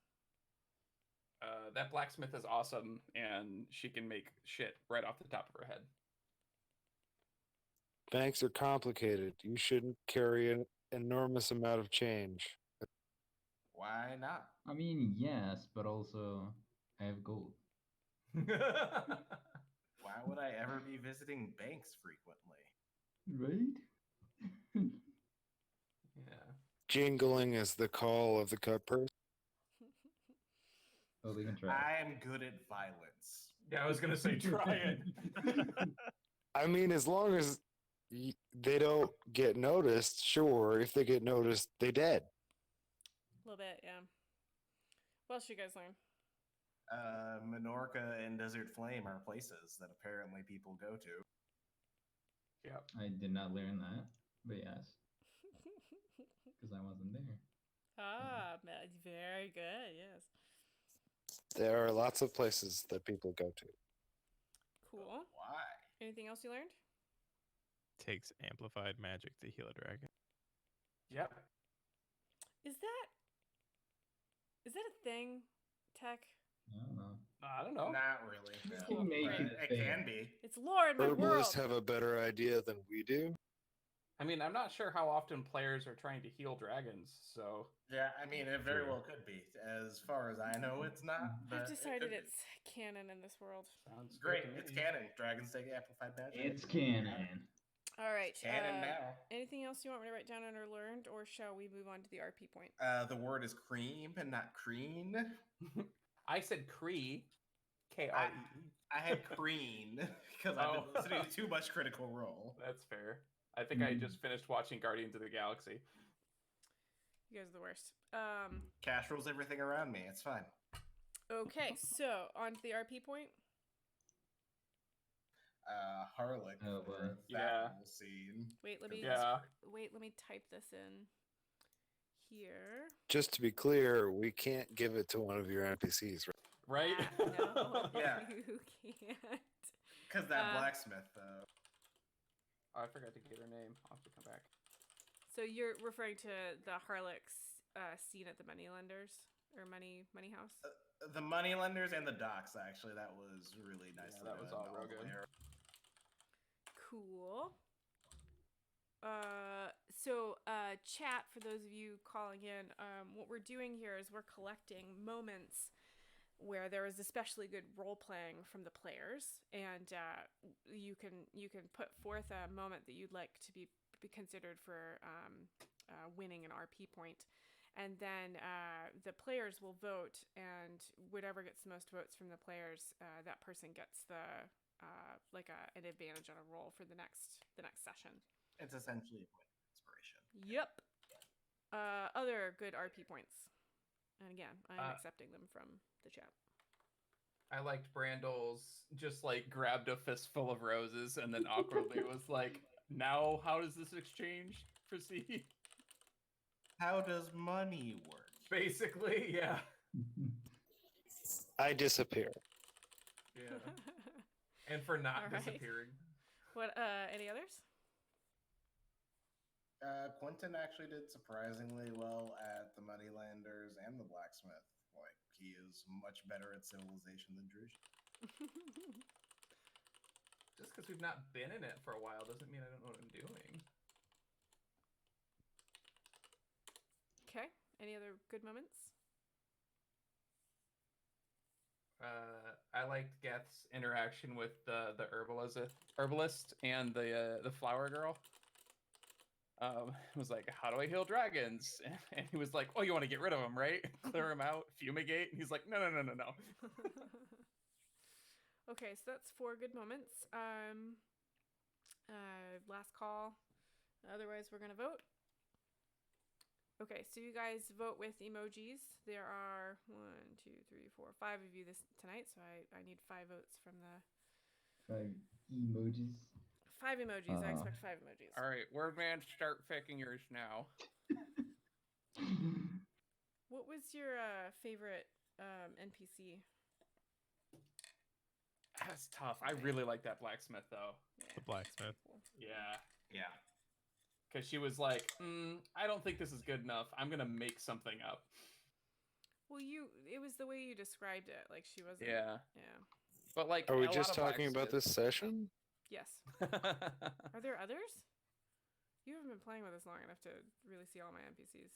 That blacksmith is awesome, and she can make shit right off the top of her head. Banks are complicated. You shouldn't carry an enormous amount of change. Why not? I mean, yes, but also I have gold. Why would I ever be visiting banks frequently? Right? Yeah. Jingling is the call of the cut purse. Oh, they can try. I am good at violence. Yeah, I was gonna say try it. I mean, as long as they don't get noticed, sure. If they get noticed, they dead. A little bit, yeah. What else you guys learn? Menorca and Desert Flame are places that apparently people go to. Yep. I did not learn that, but yes, because I wasn't there. Very good, yes. There are lots of places that people go to. Cool. Why? Anything else you learned? Takes amplified magic to heal a dragon. Yep. Is that a thing, Tech? I don't know. I don't know. Not really. You No. can make But it it can be. It's lore in my world. Herbalists have a better idea than we do. I mean, I'm not sure how often players are trying to heal dragons, so... Yeah, I mean, it very well could be. As far as I know, it's not. I've But decided it could be. it's canon in this world. Sounds Great. good to It's me. canon. Dragons take amplified magic. It's canon. All right. Canon now. Anything else you want me to write down under learned, or shall we move on to the RP point? The word is cream and not creen. I said Cree. K-R-E-E. I had creen because I've been listening to too much Critical Role. That's fair. I think I just finished watching Guardians of the Galaxy. You guys are the worst. Cash rules everything around me. It's fine. Okay, so on to the RP point. Harlock Oh, for boy. that Yeah. whole scene. Wait, let me type this in here. Just to be clear, we can't give it to one of your NPCs, right? Right? No, Yeah. you can't. Because that blacksmith, though. Oh, I forgot to get her name. I'll have to come back. So you're referring to the Harlock's scene at the moneylenders or money house? The moneylenders and the docks, actually. That was really nice. Yeah, that was all real good. Cool. So chat, for those of you calling in, what we're doing here is we're collecting moments where there is especially good role playing from the players, and you can put forth a moment that you'd like to be considered for winning an RP point, and then the players will vote, and whatever gets the most votes from the players, that person gets the an advantage on a roll for the next session. It's essentially a point of inspiration. Yep. Other good RP points, and again, I'm accepting them from the chat. I liked Brandol's just like grabbed a fistful of roses and then awkwardly was like, "Now, how does this exchange proceed?" How does money work? Basically, yeah. I disappear. Yeah. And for not All right. disappearing. What? Any others? Quentin actually did surprisingly well at the Moneylanders and the Blacksmith. Like, he is much better at civilization than Druj. Just because we've not been in it for a while doesn't mean I don't know what I'm doing. Okay. Any other good moments? I liked Geth's interaction with the herbalist and the flower girl. Was like, "How do I heal dragons?" And he was like, "Oh, you want to get rid of them, right? Clear them out, fumigate." And he's like, "No." Okay, so that's 4 good moments. Last call. Otherwise, we're gonna vote. Okay, so you guys vote with emojis. There are 1, 2, 3, 4, 5 of you tonight, so I need 5 votes from the 5 emojis. 5 emojis. I expect 5 emojis. All right, Wordman, start picking yours now. What was your favorite NPC? That's tough. I really like that blacksmith though. Yeah, The blacksmith. cool. Yeah. Yeah. Because she was like, I don't think this is good enough. I'm going to make something up. Well, it was the way you described it. Like, she wasn't. Yeah. Yeah. But like, Are we a lot just of talking about this session? Yes. Are there others? You haven't been playing with us long enough to really see all my NPCs.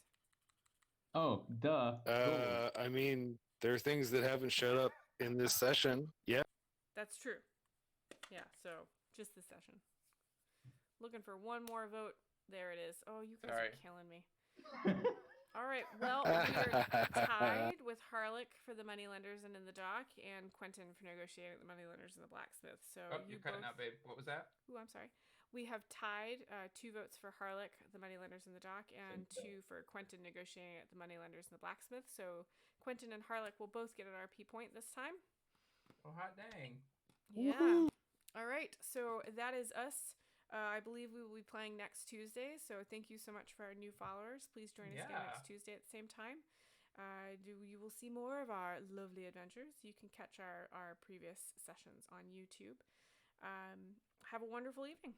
Oh, duh. Cool. I mean, there are things that haven't showed up in this session. Yeah. That's true. Yeah, so just this session. Looking for one more vote. There it is. Oh, you guys are killing me. All right. Well, we're tied with Harlech for the Moneylenders and in the dock, and Quentin for negotiating the Moneylenders and the Blacksmith. So you're cutting out, babe. What was that? Ooh, I'm sorry. We have tied 2 votes for Harlech, the Moneylenders in the dock, and 2 for Quentin negotiating at the Moneylenders and the Blacksmith. So Quentin and Harlech will both get an RP point this time. Oh, hot dang. Yeah. Woo-hoo. All right. So that is us. I believe we will be playing next Tuesday. So thank you so much for our new followers. Please join us again next Tuesday at the same time. You will see more of our lovely adventures. You can catch our previous sessions on YouTube. Have a wonderful evening.